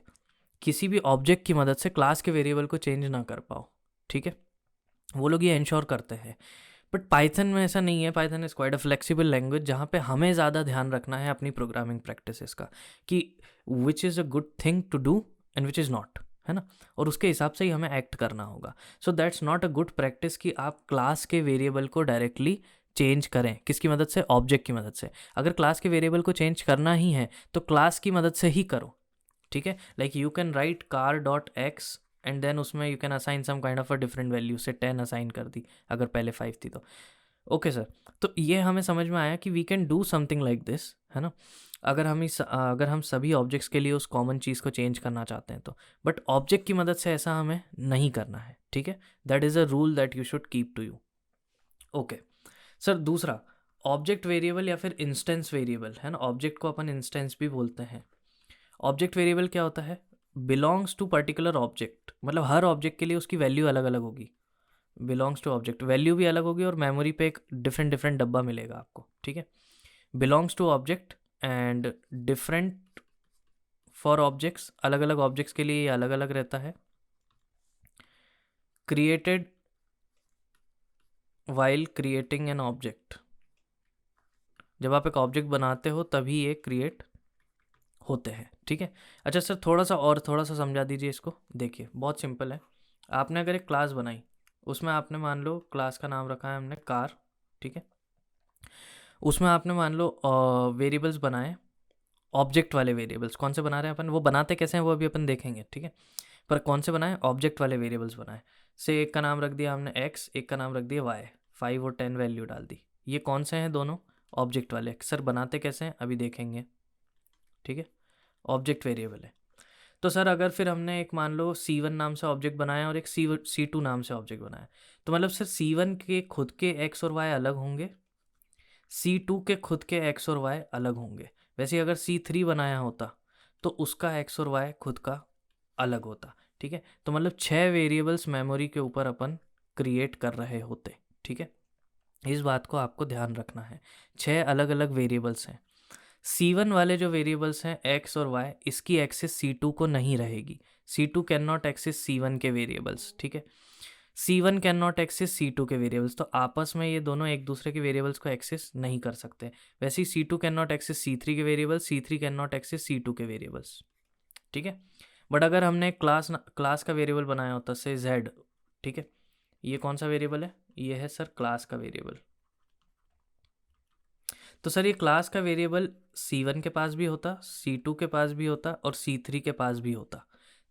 किसी भी ऑब्जेक्ट की मदद से क्लास के वेरिएबल को चेंज ना कर पाओ, ठीक है। वो लोग ये इंश्योर करते हैं, बट पाइथन में ऐसा नहीं है। Python is quite a flexible language जहाँ पे हमें ज़्यादा ध्यान रखना है अपनी प्रोग्रामिंग प्रैक्टिसेस का कि which is a good thing to do and which is not, है ना, और उसके हिसाब से ही हमें एक्ट करना होगा। So that's not a good practice कि आप क्लास के वेरिएबल को डायरेक्टली चेंज करें, किसकी मदद से? ऑब्जेक्ट की मदद से। अगर क्लास के वेरिएबल को चेंज करना ही है तो क्लास की मदद से ही करो, ठीक है। Like you can write car dot X and then उसमें you can assign some kind of a different value, say 10 assign कर दी अगर पहले 5 थी तो। ओके सर, तो ये हमें समझ में आया कि we can do something like this, है ना, अगर हम सभी ऑब्जेक्ट्स के लिए उस कॉमन चीज़ को चेंज करना चाहते हैं तो। बट ऑब्जेक्ट की मदद से ऐसा हमें नहीं करना है, ठीक है। That is a rule that you should keep to you. Okay sir, दूसरा, ऑब्जेक्ट वेरिएबल या फिर इंस्टेंस वेरिएबल, है ना, ऑब्जेक्ट को अपन इंस्टेंस भी बोलते हैं। ऑब्जेक्ट वेरिएबल क्या होता है? बिलोंग्स टू पर्टिकुलर ऑब्जेक्ट, मतलब हर ऑब्जेक्ट के लिए उसकी वैल्यू अलग अलग होगी। बिलोंग्स टू ऑब्जेक्ट, वैल्यू भी अलग होगी और मेमोरी पे एक डिफरेंट डिफरेंट डब्बा मिलेगा आपको, ठीक है। Belongs to object and different for objects, अलग अलग ऑब्जेक्ट्स के लिए ये अलग अलग रहता है। Created while creating an object, जब आप एक ऑब्जेक्ट बनाते हो तभी ये क्रिएट होते हैं, ठीक है। अच्छा सर, थोड़ा सा समझा दीजिए इसको। देखिए बहुत सिंपल है। आपने अगर एक क्लास बनाई, उसमें आपने मान लो क्लास का नाम रखा है हमने कार, ठीक है। उसमें आपने मान लो वेरिएबल्स बनाए, ऑब्जेक्ट वाले वेरिएबल्स। कौन से बना रहे हैं अपन, वो बनाते कैसे हैं वो अभी अपन देखेंगे, ठीक है। पर कौन से बनाए? ऑब्जेक्ट वाले वेरिएबल्स बनाए। से एक का नाम रख दिया हमने एक्स, एक का नाम रख दिया वाई, 5 और 10 वैल्यू डाल दी। ये कौन से हैं? दोनों ऑब्जेक्ट वाले। सर बनाते कैसे हैं अभी देखेंगे, ठीक है, ऑब्जेक्ट वेरिएबल है। तो सर अगर फिर हमने एक मान लो C1 नाम से ऑब्जेक्ट बनाया और एक C2 नाम से ऑब्जेक्ट बनाया, तो मतलब सर C1 के खुद के एक्स और वाई अलग होंगे, C2 के खुद के एक्स और वाई अलग होंगे। वैसे अगर C3 बनाया होता तो उसका एक्स और वाई खुद का अलग होता, ठीक है। तो मतलब 6 वेरिएबल्स मेमोरी के ऊपर अपन क्रिएट कर रहे होते, ठीक है। इस बात को आपको ध्यान रखना है, 6 अलग अलग वेरिएबल्स हैं। C1 वाले जो वेरिएबल्स हैं एक्स और वाई, इसकी एक्सेस C2 को नहीं रहेगी। C2 can not access C1 के वेरिएबल्स, ठीक है। C1 can not access C2 के वेरिएबल्स, तो आपस में ये दोनों एक दूसरे के वेरिएबल्स को एक्सेस नहीं कर सकते। वैसे ही C2 can not access C3 के variables, C3 can not access C2 के वेरिएबल्स, ठीक है। बट अगर हमने क्लास का वेरिएबल बनाया होता से Z, ठीक है, ये कौन सा वेरिएबल है? ये है सर क्लास का वेरिएबल। तो सर ये क्लास का वेरिएबल C1 के पास भी होता, C2 के पास भी होता और C3 के पास भी होता,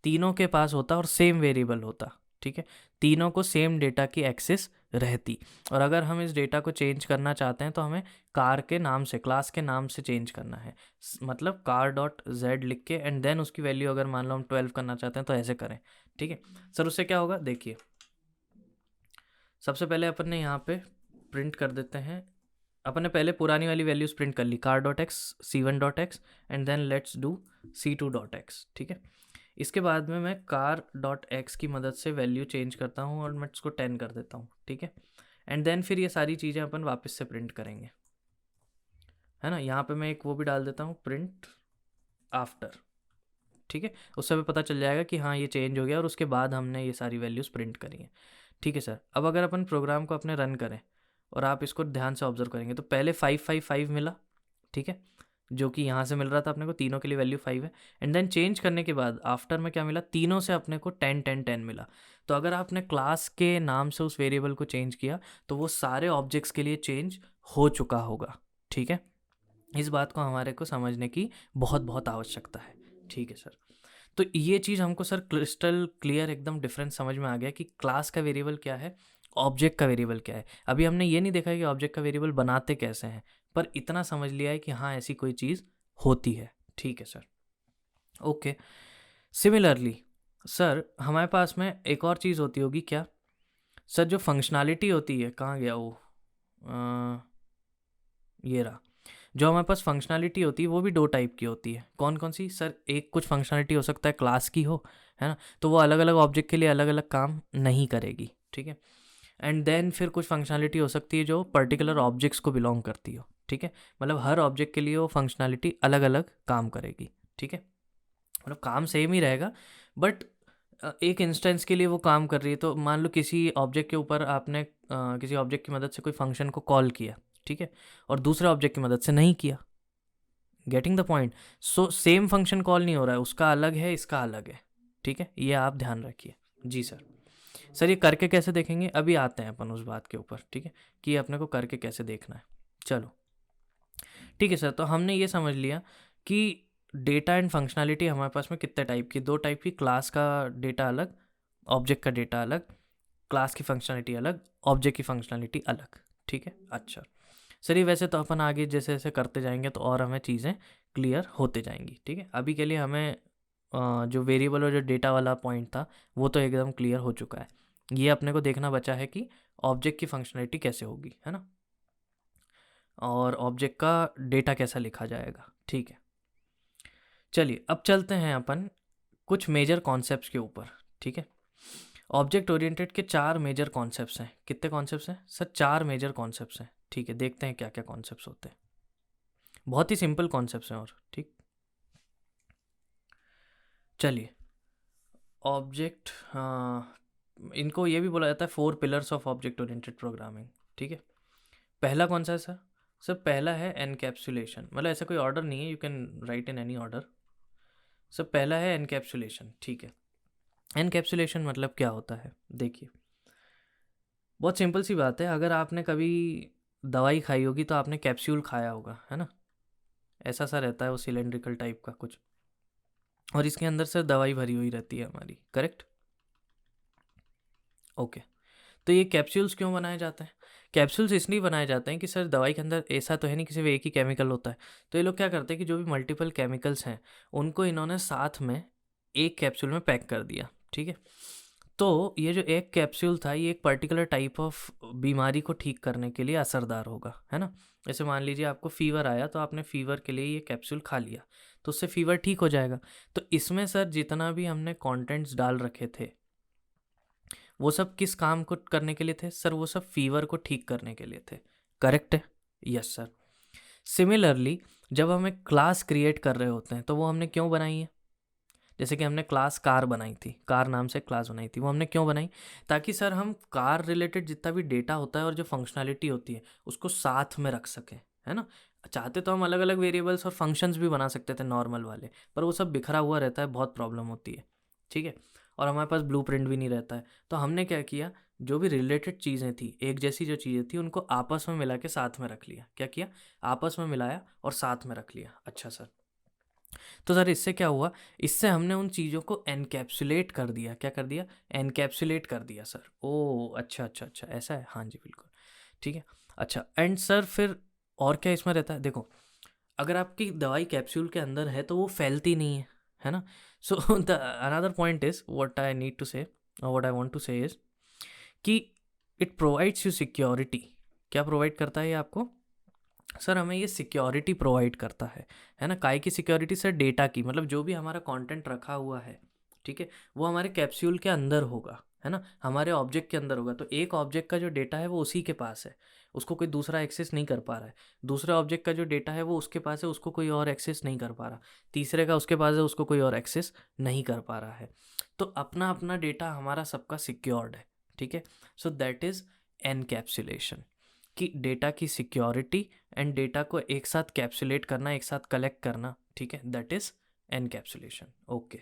तीनों के पास होता और सेम वेरिएबल होता, ठीक है। तीनों को सेम डेटा की एक्सेस रहती। और अगर हम इस डेटा को चेंज करना चाहते हैं तो हमें कार के नाम से, क्लास के नाम से चेंज करना है। मतलब कार डॉट जेड लिख के एंड देन उसकी वैल्यू अगर मान लो हम 12 करना चाहते हैं तो ऐसे करें, ठीक है। सर उससे क्या होगा? देखिए सबसे पहले अपन ने यहाँ पे प्रिंट कर देते हैं अपन ने पहले पुरानी वाली वैल्यूज प्रिंट कर ली, car dot X, C1 dot X, and then let's do C2 dot X. ठीक है, इसके बाद में मैं कार डॉट एक्स की मदद से वैल्यू चेंज करता हूँ और मैं इसको 10 कर देता हूँ। ठीक है, एंड देन फिर ये सारी चीज़ें अपन वापस से प्रिंट करेंगे, है ना। यहाँ पे मैं एक वो भी डाल देता हूँ, प्रिंट आफ्टर। ठीक है, उससे हमें पता चल जाएगा कि हाँ ये चेंज हो गया और उसके बाद हमने ये सारी वैल्यूज़ प्रिंट करी हैं। ठीक है सर, अब अगर अपन प्रोग्राम को अपने रन करें और आप इसको ध्यान से ऑब्जर्व करेंगे तो पहले 555 मिला, ठीक है, जो कि यहाँ से मिल रहा था अपने को, तीनों के लिए वैल्यू 5 है। एंड देन चेंज करने के बाद आफ्टर में क्या मिला, तीनों से अपने को 10 10 10 मिला। तो अगर आपने क्लास के नाम से उस वेरिएबल को चेंज किया तो वो सारे ऑब्जेक्ट्स के लिए चेंज हो चुका होगा। ठीक है, इस बात को हमारे को समझने की बहुत बहुत आवश्यकता है। ठीक है सर, तो ये चीज़ हमको सर क्रिस्टल क्लियर एकदम डिफरेंस समझ में आ गया कि क्लास का वेरिएबल क्या है, ऑब्जेक्ट का वेरिएबल क्या है। अभी हमने ये नहीं देखा है कि ऑब्जेक्ट का वेरिएबल बनाते कैसे हैं, पर इतना समझ लिया है कि हाँ ऐसी कोई चीज़ होती है। ठीक है सर, ओके। सिमिलरली सर हमारे पास में एक और चीज़ होती होगी क्या सर, जो फंक्शनैलिटी होती है, कहाँ गया वो, ये रहा। जो हमारे पास फंक्शनैलिटी होती है वो भी दो टाइप की होती है। कौन कौन सी सर, एक कुछ फंक्शनैलिटी हो सकता है क्लास की हो, है ना, तो वो अलग अलग ऑब्जेक्ट के लिए अलग अलग काम नहीं करेगी। ठीक है, एंड देन फिर कुछ फंक्शनैलिटी हो सकती है जो पर्टिकुलर ऑब्जेक्ट्स को बिलोंग करती हो। ठीक है, मतलब हर ऑब्जेक्ट के लिए वो फंक्शनैलिटी अलग अलग काम करेगी। ठीक है, मतलब काम सेम ही रहेगा बट एक इंस्टेंस के लिए वो काम कर रही है। तो मान लो किसी ऑब्जेक्ट के ऊपर आपने किसी ऑब्जेक्ट की मदद से कोई फंक्शन को कॉल किया, ठीक है, और दूसरे ऑब्जेक्ट की मदद से नहीं किया। Getting the point. So same function call नहीं हो रहा है, उसका अलग है, इसका अलग है। ठीक है, ये आप ध्यान रखिए। जी सर। सर ये करके कैसे देखेंगे, अभी आते हैं अपन उस बात के ऊपर। ठीक है, कि ये अपने को करके कैसे देखना है। चलो ठीक है सर, तो हमने ये समझ लिया कि डेटा एंड फंक्शनैलिटी हमारे पास में कितने टाइप की, दो टाइप की, क्लास का डेटा अलग, ऑब्जेक्ट का डेटा अलग, क्लास की फंक्शनैलिटी अलग, ऑब्जेक्ट की फंक्शनैलिटी अलग। ठीक है, अच्छा सर ये वैसे तो अपन आगे जैसे जैसे करते जाएंगे तो और हमें चीज़ें क्लियर होते जाएंगी। ठीक है, अभी के लिए हमें जो वेरिएबल और जो डेटा वाला पॉइंट था वो तो एकदम क्लियर हो चुका है। ये अपने को देखना बचा है कि ऑब्जेक्ट की फंक्शनैलिटी कैसे होगी, है ना, और ऑब्जेक्ट का डेटा कैसा लिखा जाएगा। ठीक है, चलिए अब चलते हैं अपन कुछ मेजर कॉन्सेप्ट्स के ऊपर। ठीक है, ऑब्जेक्ट ओरिएंटेड के 4 मेजर कॉन्सेप्ट्स हैं। कितने कॉन्सेप्ट्स हैं सर, 4 मेजर कॉन्सेप्ट्स हैं। ठीक है, देखते हैं क्या क्या कॉन्सेप्ट्स होते हैं। बहुत ही सिंपल कॉन्सेप्ट्स हैं और ठीक। चलिए ऑब्जेक्ट, इनको ये भी बोला जाता है 4 pillars of object oriented programming. ठीक है, पहला कौन सा है सर, सर पहला है एनकैप्सुलेशन। मतलब ऐसा कोई ऑर्डर नहीं है, you can right in any order. Sir पहला है एनकैप्सुलेशन। ठीक है, एनकैप्सुलेशन मतलब क्या होता है, देखिए बहुत सिंपल सी बात है। अगर आपने कभी दवाई खाई होगी तो आपने कैप्सूल खाया होगा, है ना, ऐसा सा रहता है वो सिलेंड्रिकल टाइप का कुछ, और इसके अंदर से दवाई भरी हुई रहती है हमारी, करेक्ट। ओके, तो ये कैप्सूल्स क्यों बनाए जाते हैं, कैप्सूल्स इसलिए बनाए जाते हैं कि सर दवाई के अंदर ऐसा तो है नहीं कि सिर्फ एक ही केमिकल होता है। तो ये लोग क्या करते हैं कि जो भी मल्टीपल केमिकल्स हैं उनको इन्होंने साथ में एक कैप्सूल में पैक कर दिया। ठीक है, तो ये जो एक कैप्सूल था ये एक पर्टिकुलर टाइप ऑफ बीमारी को ठीक करने के लिए असरदार होगा, है ना। जैसे मान लीजिए आपको फीवर आया तो आपने फीवर के लिए ये कैप्सूल खा लिया तो उससे फीवर ठीक हो जाएगा। तो इसमें सर जितना भी हमने कंटेंट्स डाल रखे थे वो सब किस काम को करने के लिए थे सर, वो सब फीवर को ठीक करने के लिए थे, करेक्ट है। Yes sir. सिमिलरली जब हम एक क्लास क्रिएट कर रहे होते हैं तो वो हमने क्यों बनाई है, जैसे कि हमने क्लास कार बनाई थी, कार नाम से क्लास बनाई थी, वो हमने क्यों बनाई, ताकि सर हम कार रिलेटेड जितना भी डेटा होता है और जो फंक्शनैलिटी होती है उसको साथ में रख सकें, है ना। चाहते तो हम अलग अलग वेरिएबल्स और फंक्शंस भी बना सकते थे नॉर्मल वाले, पर वो सब बिखरा हुआ रहता है, बहुत प्रॉब्लम होती है। ठीक है, और हमारे पास ब्लूप्रिंट भी नहीं रहता है। तो हमने क्या किया, जो भी रिलेटेड चीज़ें थी, एक जैसी जो चीज़ें थी उनको आपस में मिला के साथ में रख लिया। क्या किया, आपस में मिलाया और साथ में रख लिया। अच्छा सर, तो सर इससे क्या हुआ, इससे हमने उन चीज़ों को एनकैप्सुलेट कर दिया। क्या कर दिया, एनकैप्सुलेट कर दिया सर। ओ अच्छा अच्छा अच्छा, ऐसा है, हाँ जी बिल्कुल ठीक है। अच्छा एंड सर फिर और क्या इसमें रहता है, देखो अगर आपकी दवाई कैप्सूल के अंदर है तो वो फैलती नहीं है ना। So the another point is what I need to say, what I want to say is कि इट प्रोवाइड्स यू सिक्योरिटी। क्या प्रोवाइड करता है ये आपको, सर हमें ये सिक्योरिटी प्रोवाइड करता है ना। काय की सिक्योरिटी सर? डेटा की, मतलब जो भी हमारा कंटेंट रखा हुआ है, ठीक है, वो हमारे कैप्सूल के अंदर होगा, है ना, हमारे ऑब्जेक्ट के अंदर होगा। तो एक ऑब्जेक्ट का जो डेटा है वो उसी के पास है, उसको कोई दूसरा एक्सेस नहीं कर पा रहा है। दूसरे ऑब्जेक्ट का जो डेटा है वो उसके पास है, उसको कोई और एक्सेस नहीं कर पा रहा। तीसरे का उसके पास है, उसको कोई और एक्सेस नहीं कर पा रहा है। तो अपना अपना डेटा हमारा सबका सिक्योर्ड है, ठीक है। सो दैट इज़ एनकैप्सुलेशन, कि डेटा की सिक्योरिटी एंड डेटा को एक साथ कैप्सुलेट करना, एक साथ कलेक्ट करना, ठीक है, दैट इज़ एनकैप्सुलेशन। ओके,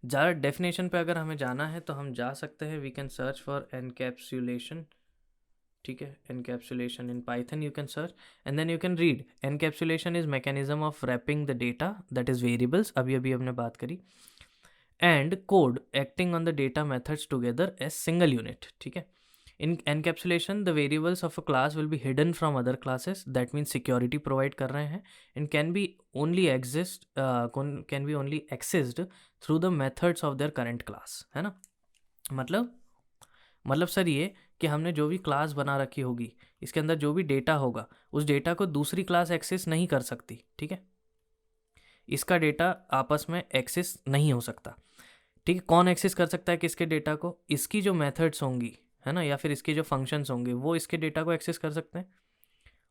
ज़्यादा डेफिनेशन पे अगर हमें जाना है तो हम जा सकते हैं, we can search for encapsulation, ठीक है। Encapsulation in Python you can search and then you can read. Encapsulation is mechanism of wrapping the data that is variables, अभी अभी हमने बात करी, and code acting on the data methods together as single unit, ठीक है। In encapsulation, the variables of a class will be hidden from other classes. That means security provide कर रहे हैं, and can be only accessed through the methods of their current class, है ना। मतलब sir ये कि हमने जो भी क्लास बना रखी होगी, इसके अंदर जो भी डेटा होगा, उस डेटा को दूसरी क्लास एक्सेस नहीं कर सकती, ठीक है। इसका डेटा आपस में एक्सेस नहीं हो सकता, ठीक है। कौन एक्सेस कर सकता है किसके डेटा को? इसकी जो मेथड्स होंगी, है ना, या फिर इसके जो फंक्शंस होंगे वो इसके डेटा को एक्सेस कर सकते हैं,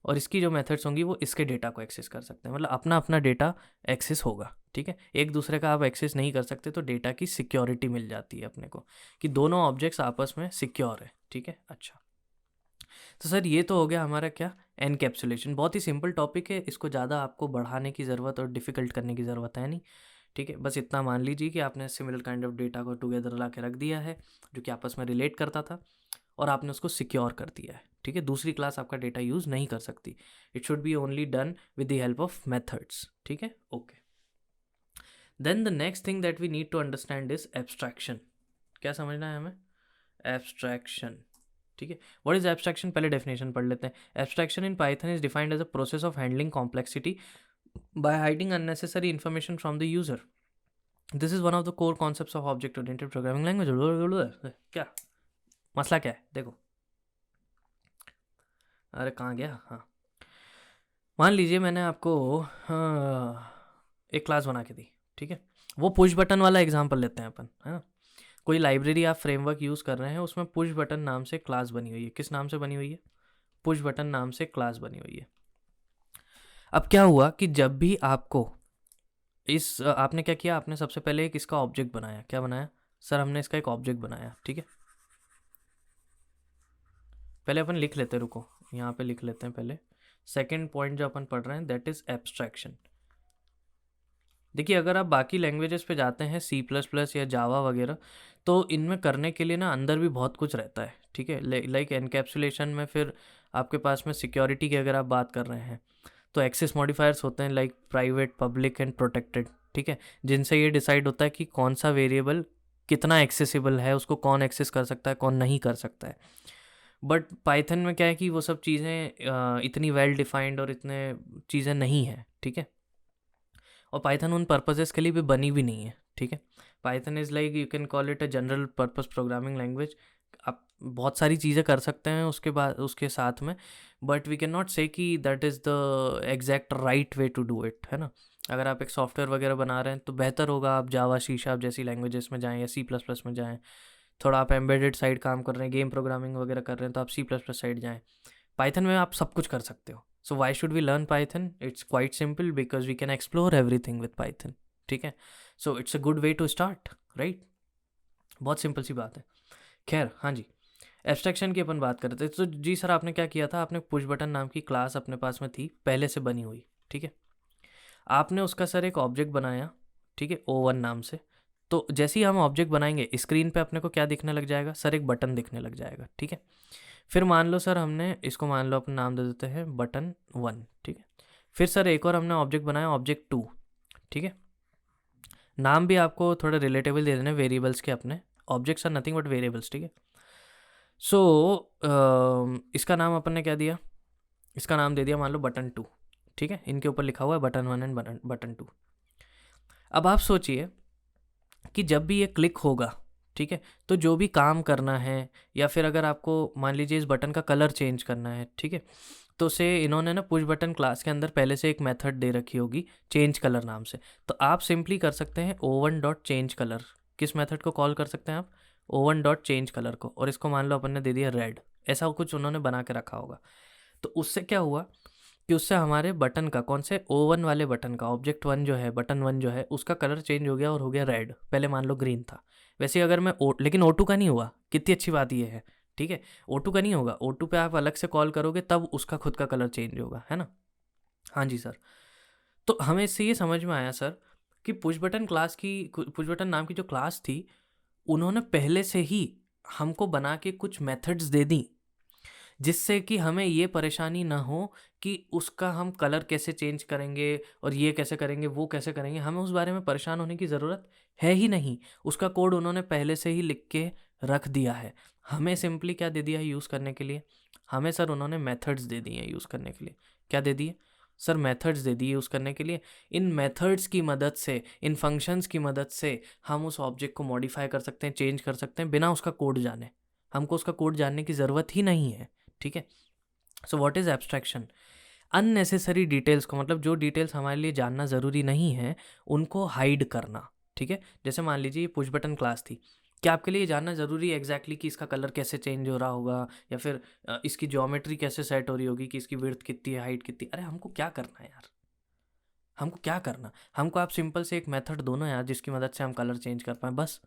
और इसकी जो मेथड्स होंगी वो इसके डेटा को एक्सेस कर सकते हैं। मतलब अपना अपना डेटा एक्सेस होगा, ठीक है। एक दूसरे का आप एक्सेस नहीं कर सकते, तो डेटा की सिक्योरिटी मिल जाती है अपने को, कि दोनों ऑब्जेक्ट्स आपस में सिक्योर है, ठीक है। अच्छा, तो सर ये तो हो गया हमारा क्या, एनकैप्सुलेशन। बहुत ही सिंपल टॉपिक है, इसको ज़्यादा आपको बढ़ाने की ज़रूरत और डिफ़िकल्ट करने की ज़रूरत है नहीं, ठीक है। बस इतना मान लीजिए कि आपने सिमिलर काइंड ऑफ डेटा को टुगेदर ला के रख दिया है, जो कि आपस में रिलेट करता था, और आपने उसको सिक्योर कर दिया है, ठीक है। दूसरी क्लास आपका डेटा यूज़ नहीं कर सकती। It should be only done with the help of methods, ठीक है। Okay, then the next thing that we need to understand is abstraction. क्या समझना है हमें? एब्स्ट्रैक्शन, ठीक है। What is abstraction? पहले डेफिनेशन पढ़ लेते हैं। Abstraction in Python is defined as a process of handling complexity by hiding unnecessary information from the user. This is one of the core concepts of object-oriented programming language. क्या मसला क्या है? देखो, अरे कहाँ गया? हाँ, मान लीजिए मैंने आपको एक क्लास बना के दी, ठीक है। वो पुश बटन वाला एग्जांपल लेते हैं अपन, है ना। कोई लाइब्रेरी आप फ्रेमवर्क यूज़ कर रहे हैं, उसमें पुश बटन नाम से क्लास बनी हुई है। किस नाम से बनी हुई है? पुश बटन नाम से क्लास बनी हुई है। अब क्या हुआ कि जब भी आपको आपने क्या किया, आपने सबसे पहले एक इसका ऑब्जेक्ट बनाया। क्या बनाया सर? हमने इसका एक ऑब्जेक्ट बनाया, ठीक है। पहले अपन लिख लेते हैं, रुको यहाँ पे लिख लेते हैं पहले। सेकंड पॉइंट जो अपन पढ़ रहे हैं दैट इज़ एब्स्ट्रैक्शन। देखिए, अगर आप बाकी लैंग्वेजेस पे जाते हैं, C++ या जावा वगैरह, तो इनमें करने के लिए ना अंदर भी बहुत कुछ रहता है, ठीक है। लाइक एनकैप्सुलेशन में फिर आपके पास में सिक्योरिटी की अगर आप बात कर रहे हैं, तो एक्सेस मॉडिफायर्स होते हैं like private, public and protected, ठीक है, जिनसे ये डिसाइड होता है कि कौन सा वेरिएबल कितना एक्सेसिबल है, उसको कौन एक्सेस कर सकता है, कौन नहीं कर सकता है। बट पाइथन में क्या है कि वो सब चीज़ें इतनी वेल डिफाइंड और इतने चीज़ें नहीं हैं, ठीक है। और पाइथन उन पर्पसेस के लिए भी बनी भी नहीं है, ठीक है। Python is like you can call it a general purpose programming language. आप बहुत सारी चीज़ें कर सकते हैं उसके बाद उसके साथ में, but we can not say कि that is the exact right way to do it, है ना। अगर आप एक सॉफ्टवेयर वगैरह बना रहे हैं तो बेहतर होगा आप जावा, सी शार्प जैसी लैंग्वेजेस में जाएँ या C++ में जाएँ। थोड़ा आप एम्बेडेड साइड काम कर रहे हैं, गेम प्रोग्रामिंग वगैरह कर रहे हैं, तो आप C++ साइड जाएँ। पाइथन में आप सब कुछ कर सकते हो। So why should we learn Python? It's quite simple, because we can explore everything with Python, ठीक है। So it's a good way to start, right. बहुत सिंपल सी बात है। खैर, हाँ जी, एब्स्ट्रैक्शन की अपन बात कर रहे थे। तो जी सर, आपने क्या किया था, आपने पुश बटन नाम की क्लास अपने पास में थी पहले से बनी हुई, ठीक है। आपने उसका सर एक ऑब्जेक्ट बनाया, ठीक है, O1 नाम से। तो जैसे ही हम ऑब्जेक्ट बनाएंगे, स्क्रीन पे अपने को क्या दिखने लग जाएगा सर? एक बटन दिखने लग जाएगा, ठीक है। फिर मान लो सर, हमने इसको मान लो अपना नाम दे देते हैं button1, ठीक है। फिर सर एक और हमने ऑब्जेक्ट बनाया ऑब्जेक्ट2, ठीक है। नाम भी आपको थोड़ा रिलेटेबल दे देने वेरिएबल्स के अपने। Objects are nothing but variables, ठीक है। सो इसका नाम अपन ने क्या दिया? इसका नाम दे दिया मान लो button2, ठीक है। इनके ऊपर लिखा हुआ है button1 एंड button2। अब आप सोचिए कि जब भी ये क्लिक होगा, ठीक है, तो जो भी काम करना है, या फिर अगर आपको मान लीजिए इस बटन का कलर चेंज करना है, ठीक है, तो से इन्होंने ना पुश बटन क्लास के अंदर पहले से एक मेथड दे रखी होगी चेंज कलर नाम से। तो आप सिंपली कर सकते हैं o1 डॉट चेंज कलर। किस मेथड को कॉल कर सकते हैं आप? o1 डॉट चेंज कलर को। और इसको मान लो अपन ने दे दिया रेड, ऐसा कुछ उन्होंने बना के रखा होगा। तो उससे क्या हुआ कि उससे हमारे बटन का, कौन से O1 वाले बटन का, ऑब्जेक्ट 1 जो है, बटन 1 जो है, उसका कलर चेंज हो गया और हो गया रेड। पहले मान लो ग्रीन था। वैसे अगर मैं लेकिन O2 का नहीं हुआ। कितनी अच्छी बात ये है, ठीक है। O2 का नहीं होगा। O2 पे आप अलग से कॉल करोगे तब उसका खुद का कलर चेंज होगा, है ना। हाँ जी सर। तो हमें इससे ये समझ में आया सर कि पुश बटन क्लास की, पुश बटन नाम की जो क्लास थी, उन्होंने पहले से ही हमको बना के कुछ मेथड्स दे दी, जिससे कि हमें ये परेशानी ना हो कि उसका हम कलर कैसे चेंज करेंगे और ये कैसे करेंगे, वो कैसे करेंगे। हमें उस बारे में परेशान होने की ज़रूरत है ही नहीं। उसका कोड उन्होंने पहले से ही लिख के रख दिया है। हमें सिंपली क्या दे दिया है यूज़ करने के लिए? हमें सर उन्होंने मेथड्स दे दिए हैं यूज़ करने के लिए। क्या दे दिए सर? मेथड्स दे दिए यूज़ करने के लिए। इन मेथड्स की मदद से, इन फंक्शंस की मदद से हम उस ऑब्जेक्ट को मॉडिफाई कर सकते हैं, चेंज कर सकते हैं बिना उसका कोड जाने। हमको उसका कोड जानने की ज़रूरत ही नहीं है, ठीक है। So what is abstraction? Unnecessary details को, मतलब जो डिटेल्स हमारे लिए जानना ज़रूरी नहीं है, उनको हाइड करना, ठीक है। जैसे मान लीजिए ये पुश बटन क्लास थी, क्या आपके लिए ये जानना ज़रूरी है एग्जैक्टली कि इसका कलर कैसे चेंज हो रहा होगा, या फिर इसकी ज्योमेट्री कैसे सेट हो रही होगी, कि इसकी विड्थ कितनी है, हाइट कितनी? अरे हमको क्या करना है यार, हमको क्या करना? हमको आप सिंपल से एक मेथड दो ना यार, जिसकी मदद से हम कलर चेंज कर पाएँ, बस।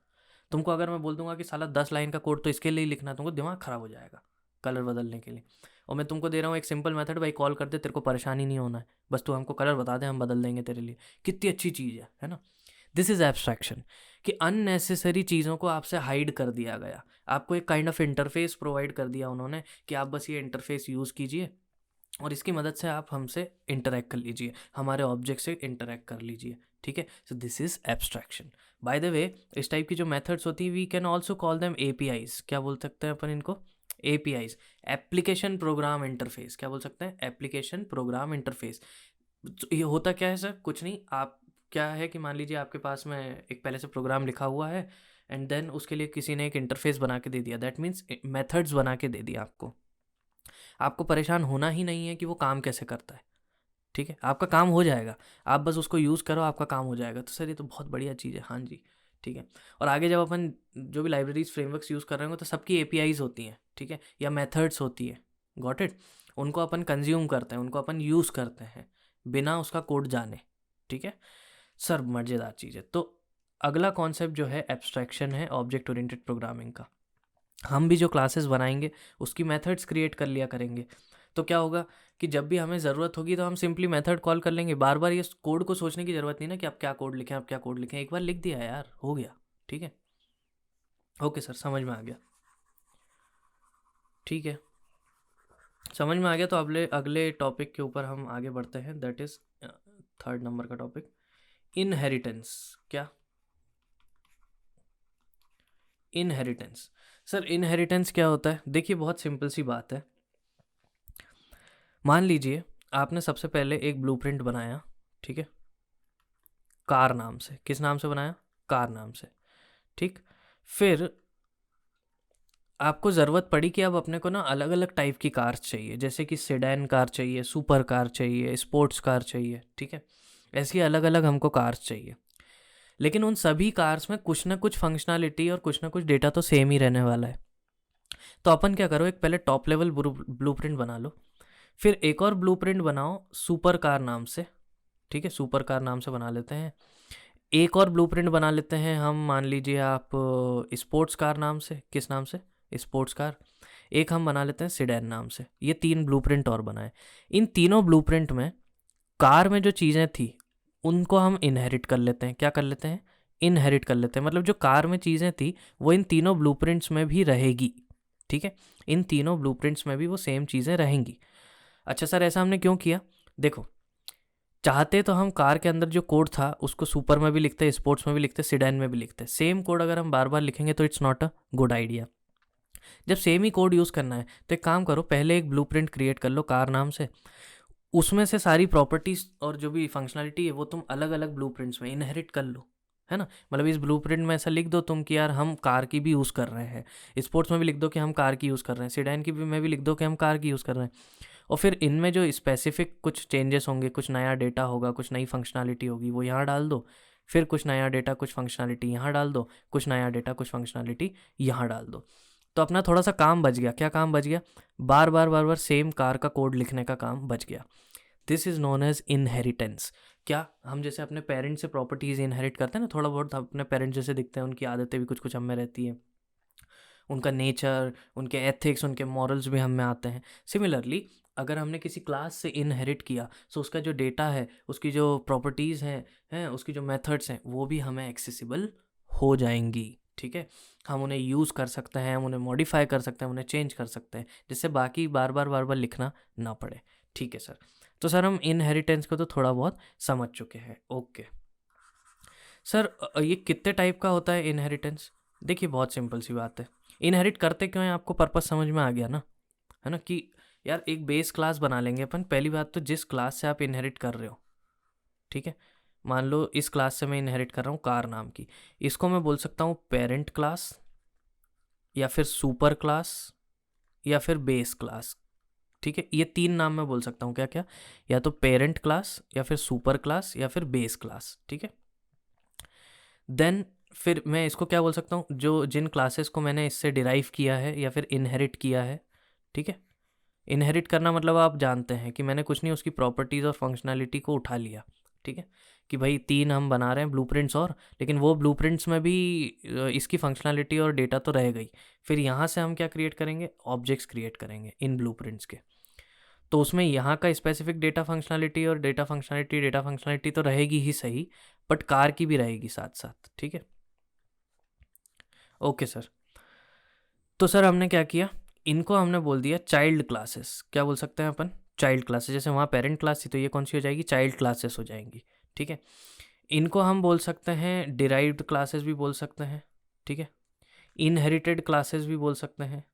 तुमको अगर मैं बोल दूंगा कि साला 10 लाइन का कोड तो इसके लिए ही लिखना है, तुमको दिमाग ख़राब हो जाएगा कलर बदलने के लिए। और मैं तुमको दे रहा हूँ एक सिंपल मेथड, भाई कॉल कर दे, तेरे को परेशानी नहीं होना है, बस तू हमको कलर बता दे, हम बदल देंगे तेरे लिए। कितनी अच्छी चीज़ है ना। दिस इज़ एब्स्ट्रैक्शन, कि अननेसेसरी चीज़ों को आपसे हाइड कर दिया गया। आपको एक काइंड ऑफ इंटरफेस प्रोवाइड कर दिया उन्होंने कि आप बस ये इंटरफेस यूज़ कीजिए और इसकी मदद से आप हमसे इंटरेक्ट कर लीजिए, हमारे ऑब्जेक्ट से इंटरेक्ट कर लीजिए, ठीक है। So this is abstraction. By the way, इस टाइप की जो मेथड्स होती है, we can also call them APIs। क्या बोल सकते हैं अपन इनको? APIs, application program interface. क्या बोल सकते हैं? Application program interface. ये होता क्या है सर? कुछ नहीं, आप क्या है कि मान लीजिए आपके पास में एक पहले से प्रोग्राम लिखा हुआ है, एंड देन उसके लिए किसी ने एक इंटरफेस बना के दे दिया, दैट मीन्स मेथड्स बना के दे दिया आपको। आपको परेशान होना ही नहीं है कि वो काम कैसे करता है, ठीक है। आपका काम हो जाएगा, आप बस उसको यूज़ करो, आपका काम हो जाएगा। तो सर ये तो बहुत बढ़िया चीज़ है, हाँ जी, ठीक है। और आगे जब अपन जो भी लाइब्रेरीज फ्रेमवर्क्स यूज़ कर रहे होंगे तो सबकी APIs होती हैं, ठीक है, या मेथड्स होती है, गॉट इट। उनको अपन कंज्यूम करते हैं, उनको अपन यूज़ करते हैं बिना उसका कोड जाने, ठीक है। सर मज़ेदार चीज़ है। तो अगला कॉन्सेप्ट जो है एब्स्ट्रैक्शन है ऑब्जेक्ट ओरिएंटेड प्रोग्रामिंग का। हम भी जो क्लासेस बनाएंगे उसकी मेथड्स क्रिएट कर लिया करेंगे। तो क्या होगा कि जब भी हमें ज़रूरत होगी तो हम सिंपली मेथड कॉल कर लेंगे। बार बार ये कोड को सोचने की ज़रूरत नहीं ना कि आप क्या कोड लिखें, आप क्या कोड लिखें। एक बार लिख दिया यार, हो गया, ठीक है। ओके सर, समझ में आ गया, ठीक है, समझ में आ गया। तो अगले अगले टॉपिक के ऊपर हम आगे बढ़ते हैं, दैट इज़ 3rd नंबर का टॉपिक, इनहेरिटेंस। क्या? इनहेरिटेंस। सर इनहेरिटेंस क्या होता है? देखिए बहुत सिंपल सी बात है। मान लीजिए आपने सबसे पहले एक ब्लूप्रिंट बनाया, ठीक है, कार नाम से। किस नाम से बनाया? कार नाम से, ठीक। फिर आपको ज़रूरत पड़ी कि अब अपने को ना अलग अलग टाइप की कार चाहिए, जैसे कि सेडान कार चाहिए, सुपर कार चाहिए, स्पोर्ट्स कार चाहिए, ठीक है। ऐसी अलग अलग हमको कार्स चाहिए। लेकिन उन सभी कार्स में कुछ ना कुछ फंक्शनैलिटी और कुछ ना कुछ डेटा तो सेम ही रहने वाला है। तो अपन क्या करो, एक पहले टॉप लेवल ब्लूप्रिंट बना लो, फिर एक और ब्लूप्रिंट बनाओ सुपर कार नाम से, ठीक है, सुपर कार नाम से बना लेते हैं। एक और ब्लूप्रिंट बना लेते हैं हम, मान लीजिए आप स्पोर्ट्स कार नाम से। किस नाम से? Sports car. एक हम बना लेते हैं सिडैन नाम से। ये 3 ब्लूप्रिंट और बनाए। इन तीनों ब्लूप्रिंट में कार में जो चीज़ें थी उनको हम इनहेरिट कर लेते हैं। क्या कर लेते हैं? इनहेरिट कर लेते हैं। मतलब जो कार में चीज़ें थी वो इन तीनों ब्लूप्रिंट्स में भी रहेगी, ठीक है। इन तीनों ब्लूप्रिंट्स में भी वो सेम चीज़ें रहेंगी। अच्छा सर ऐसा हमने क्यों किया? देखो, चाहते तो हम कार के अंदर जो कोड था उसको सुपर में भी लिखते, स्पोर्ट्स में भी लिखते, सिडैन में भी लिखते। सेम कोड अगर हम बार बार लिखेंगे तो it's not a good idea. जब सेम ही कोड यूज़ करना है तो एक काम करो, पहले एक ब्लूप्रिंट क्रिएट कर लो कार नाम से। उसमें से सारी प्रॉपर्टीज़ और जो भी फंक्शनैलिटी है वो तुम अलग अलग ब्लूप्रिंट्स में इनहेरिट कर लो, है ना। मतलब इस ब्लूप्रिंट में ऐसा लिख दो तुम कि यार हम कार की भी यूज़ कर रहे हैं, स्पोर्ट्स में भी लिख दो कि हम कार की यूज़ कर रहे हैं, सिडैन की भी में भी लिख दो कि हम कार की यूज़ कर रहे हैं। और फिर इनमें जो स्पेसिफिक कुछ चेंजेस होंगे, कुछ नया डेटा होगा, कुछ नई फंक्शनैलिटी होगी, वो यहाँ डाल दो, फिर कुछ नया डेटा कुछ फंक्शनैलिटी यहाँ डाल दो, कुछ नया डेटा कुछ फंक्शनैलिटी यहाँ डाल दो। तो अपना थोड़ा सा काम बच गया। क्या काम बच गया? बार बार सेम कार का कोड लिखने का काम बच गया। This is known as inheritance. क्या हम जैसे अपने पेरेंट्स से प्रॉपर्टीज़ इनहेरिट करते हैं ना, थोड़ा बहुत अपने पेरेंट्स जैसे दिखते हैं, उनकी आदतें भी कुछ कुछ हम में रहती हैं, उनका नेचर, उनके एथिक्स, उनके मॉरल्स भी हम में आते हैं। सिमिलरली अगर हमने किसी क्लास से इनहेरिट किया, सो उसका जो डेटा है, उसकी जो प्रॉपर्टीज़ हैं, उसकी जो मेथड्स हैं, वो भी हमें एक्सेसिबल हो जाएंगी। ठीक है, हम उन्हें यूज़ कर सकते हैं, हम उन्हें मॉडिफाई कर सकते हैं, उन्हें चेंज कर सकते हैं, जिससे बाकी बार बार लिखना ना पड़े। ठीक है सर। तो सर हम इनहेरिटेंस को तो थोड़ा बहुत समझ चुके हैं। ओके सर, ये कितने टाइप का होता है इनहेरिटेंस? देखिए बहुत सिंपल सी बात है। इनहेरिट करते क्यों हैं आपको पर्पस समझ में आ गया ना, है ना, कि यार एक बेस क्लास बना लेंगे अपन। पहली बात तो जिस क्लास से आप इनहेरिट कर रहे हो, ठीक है, मान लो इस क्लास से मैं इनहेरिट कर रहा हूँ कार नाम की, इसको मैं बोल सकता हूँ पेरेंट क्लास, या फिर सुपर क्लास, या फिर बेस क्लास। ठीक है, ये 3 नाम मैं बोल सकता हूँ। क्या क्या? या तो पेरेंट क्लास, या फिर सुपर क्लास, या फिर बेस क्लास। ठीक है, देन फिर मैं इसको क्या बोल सकता हूँ, जो जिन क्लासेस को मैंने इससे डिराइव किया है या फिर इनहेरिट किया है। ठीक है, इनहेरिट करना मतलब आप जानते हैं कि मैंने कुछ नहीं, उसकी प्रॉपर्टीज़ और फंक्शनैलिटी को उठा लिया। ठीक है, कि भाई 3 हम बना रहे हैं ब्लूप्रिंट्स, और लेकिन वो ब्लूप्रिंट्स में भी इसकी फंक्शनैलिटी और डेटा तो रह गई। फिर यहाँ से हम क्या क्रिएट करेंगे? ऑब्जेक्ट्स क्रिएट करेंगे इन ब्लूप्रिंट्स के। तो उसमें यहाँ का स्पेसिफिक डेटा फंक्शनैलिटी तो रहेगी ही सही, बट कार की भी रहेगी साथ साथ। ठीक है, ओके सर। तो सर हमने क्या किया, इनको हमने बोल दिया चाइल्ड क्लासेस। क्या बोल सकते हैं अपन? Child classes. जैसे वहाँ पेरेंट क्लास थी, तो ये कौन सी हो जाएगी? चाइल्ड क्लासेस हो जाएंगी। ठीक है, इनको हम बोल सकते हैं डिराइव्ड क्लासेस भी बोल सकते हैं। ठीक है, इनहेरिटेड क्लासेस भी बोल सकते हैं,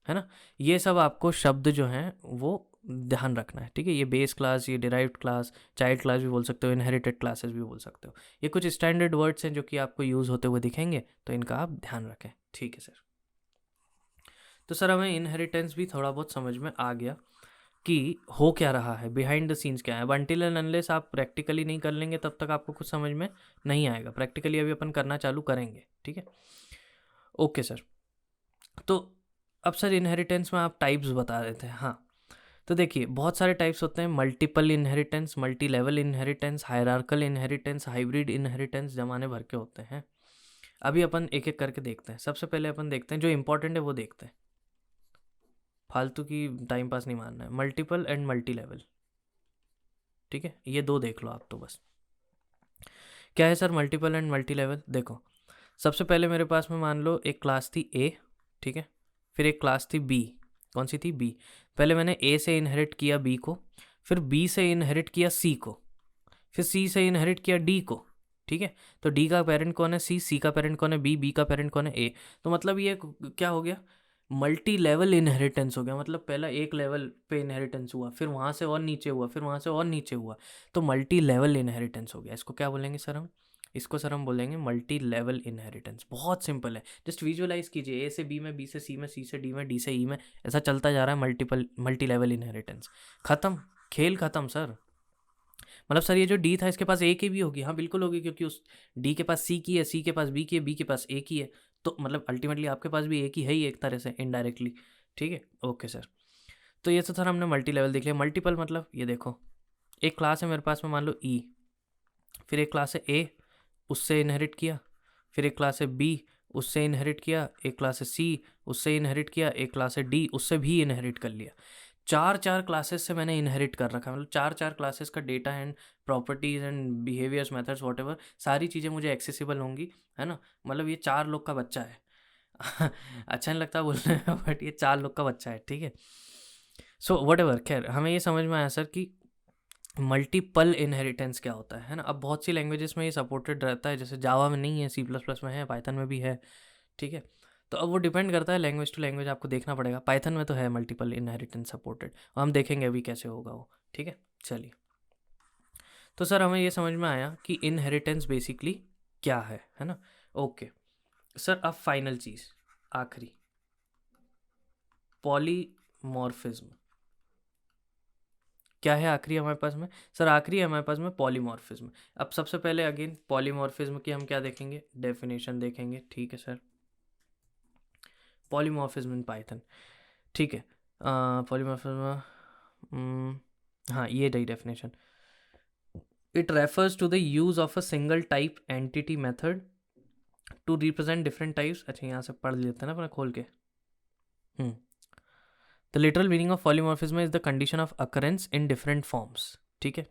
है ना। ये सब आपको शब्द जो हैं वो ध्यान रखना है। ठीक है, ये बेस क्लास, ये डिराइव्ड क्लास, चाइल्ड क्लास भी बोल सकते हो, इनहेरिटेड क्लासेस भी बोल सकते हो। ये कुछ स्टैंडर्ड वर्ड्स हैं जो कि आपको यूज़ होते हुए दिखेंगे, तो इनका आप ध्यान रखें। ठीक है सर। तो सर हमें इनहेरिटेंस भी थोड़ा बहुत समझ में आ गया कि हो क्या रहा है, बिहाइंड द सीन्स क्या है। अनटिल एंड अनलेस आप प्रैक्टिकली नहीं कर लेंगे तब तक आपको कुछ समझ में नहीं आएगा। प्रैक्टिकली अभी अपन करना चालू करेंगे। ठीक है, ओके सर। तो अब सर इनहेरिटेंस में आप टाइप्स बता रहे थे। हाँ, तो देखिए बहुत सारे टाइप्स होते हैं। Multiple inheritance, multi level inheritance, hierarchical inheritance, hybrid inheritance, जमाने भर के होते हैं। अभी अपन एक एक करके देखते हैं। सबसे पहले अपन देखते हैं, जो इंपॉर्टेंट है वो देखते हैं, फालतू की टाइम पास नहीं मारना है। Multiple and multi level. ठीक है, ये 2 देख लो आप तो बस। क्या है sir multiple and multi level? देखो, सबसे पहले मेरे पास में मान लो एक क्लास थी ए। ठीक है, फिर एक क्लास थी बी। कौन सी थी? बी। पहले मैंने ए से इनहेरिट किया बी को, फिर बी से इनहेरिट किया सी को, फिर सी से इनहेरिट किया डी को। ठीक है, तो डी का पेरेंट कौन है? सी का पेरेंट कौन है? बी का पेरेंट कौन है? ए। तो मतलब ये क्या हो गया? मल्टी लेवल इनहेरिटेंस हो गया। मतलब पहला एक लेवल पे इनहेरिटेंस हुआ, फिर वहाँ से और नीचे हुआ, फिर वहाँ से और नीचे हुआ, तो मल्टी लेवल इनहेरिटेंस हो गया। इसको क्या बोलेंगे सर हम? इसको सर हम बोलेंगे मल्टी लेवल इनहेरिटेंस। बहुत सिंपल है, जस्ट विजुअलाइज कीजिए। ए से बी में, बी से सी में, सी से डी में, डी से ई में, ऐसा चलता जा रहा है। Multi level inheritance. खत्म, खेल खत्म सर। मतलब सर ये जो डी था इसके पास ए की भी होगी? हाँ बिल्कुल होगी, क्योंकि उस डी के पास सी की है, सी के पास बी की है, बी के पास ए की है। तो मतलब अल्टीमेटली आपके पास भी ए की है ही एक तरह से, इनडायरेक्टली। ठीक है, ओके सर। तो ये तो सर हमने मल्टी लेवल देख लिया। मल्टीपल मतलब ये देखो, एक क्लास है मेरे पास में मान लो ई, फिर एक क्लास है ए, उससे इनहेरिट किया, फिर एक क्लास है बी, उससे इनहेरिट किया, एक क्लास है सी, उससे इनहेरिट किया, एक क्लास है डी, उससे भी इनहेरिट कर लिया। 4 क्लासेस से मैंने इनहेरिट कर रखा है। मतलब 4 क्लासेस का data and properties and behaviours, methods, what सारी चीज़ें मुझे एक्सेसिबल होंगी, है ना। मतलब ये 4 लोग का बच्चा है। अच्छा नहीं लगता बोलने में, बट ये 4 लोग का बच्चा है। ठीक है, सो वट खैर हमें ये समझ में आया सर कि मल्टीपल इनहेरिटेंस क्या होता है ना। अब बहुत सी लैंग्वेजेस में ये सपोर्टेड रहता है, जैसे जावा में नहीं है, C++ में है, पाइथन में भी है। ठीक है, तो अब वो डिपेंड करता है लैंग्वेज टू लैंग्वेज, आपको देखना पड़ेगा। पाइथन में तो है मल्टीपल इनहेरिटेंस सपोर्टेड, और हम देखेंगे अभी कैसे होगा वो। ठीक है, चलिए। तो सर हमें ये समझ में आया कि इनहेरिटेंस बेसिकली क्या है ना। ओके सर, अब फाइनल चीज़, आखिरी, पॉलीमॉर्फिज्म। क्या है आखिरी हमारे पास में? सर आखिरी है हमारे पास में पॉलीमॉर्फिज्म। अब सबसे पहले अगेन पॉलीमॉर्फिज्म की हम क्या देखेंगे? डेफिनेशन देखेंगे। ठीक है सर, पॉलीमॉर्फिज्म इन पाइथन। ठीक है, पॉलीमॉर्फिज्म, हाँ ये रही definition. It refers to the use of a single type entity method to represent different types. अच्छा यहाँ से पढ़ लेते हैं ना अपना खोल के। The literal meaning of polymorphism is the condition of occurrence in different forms. ठीक है,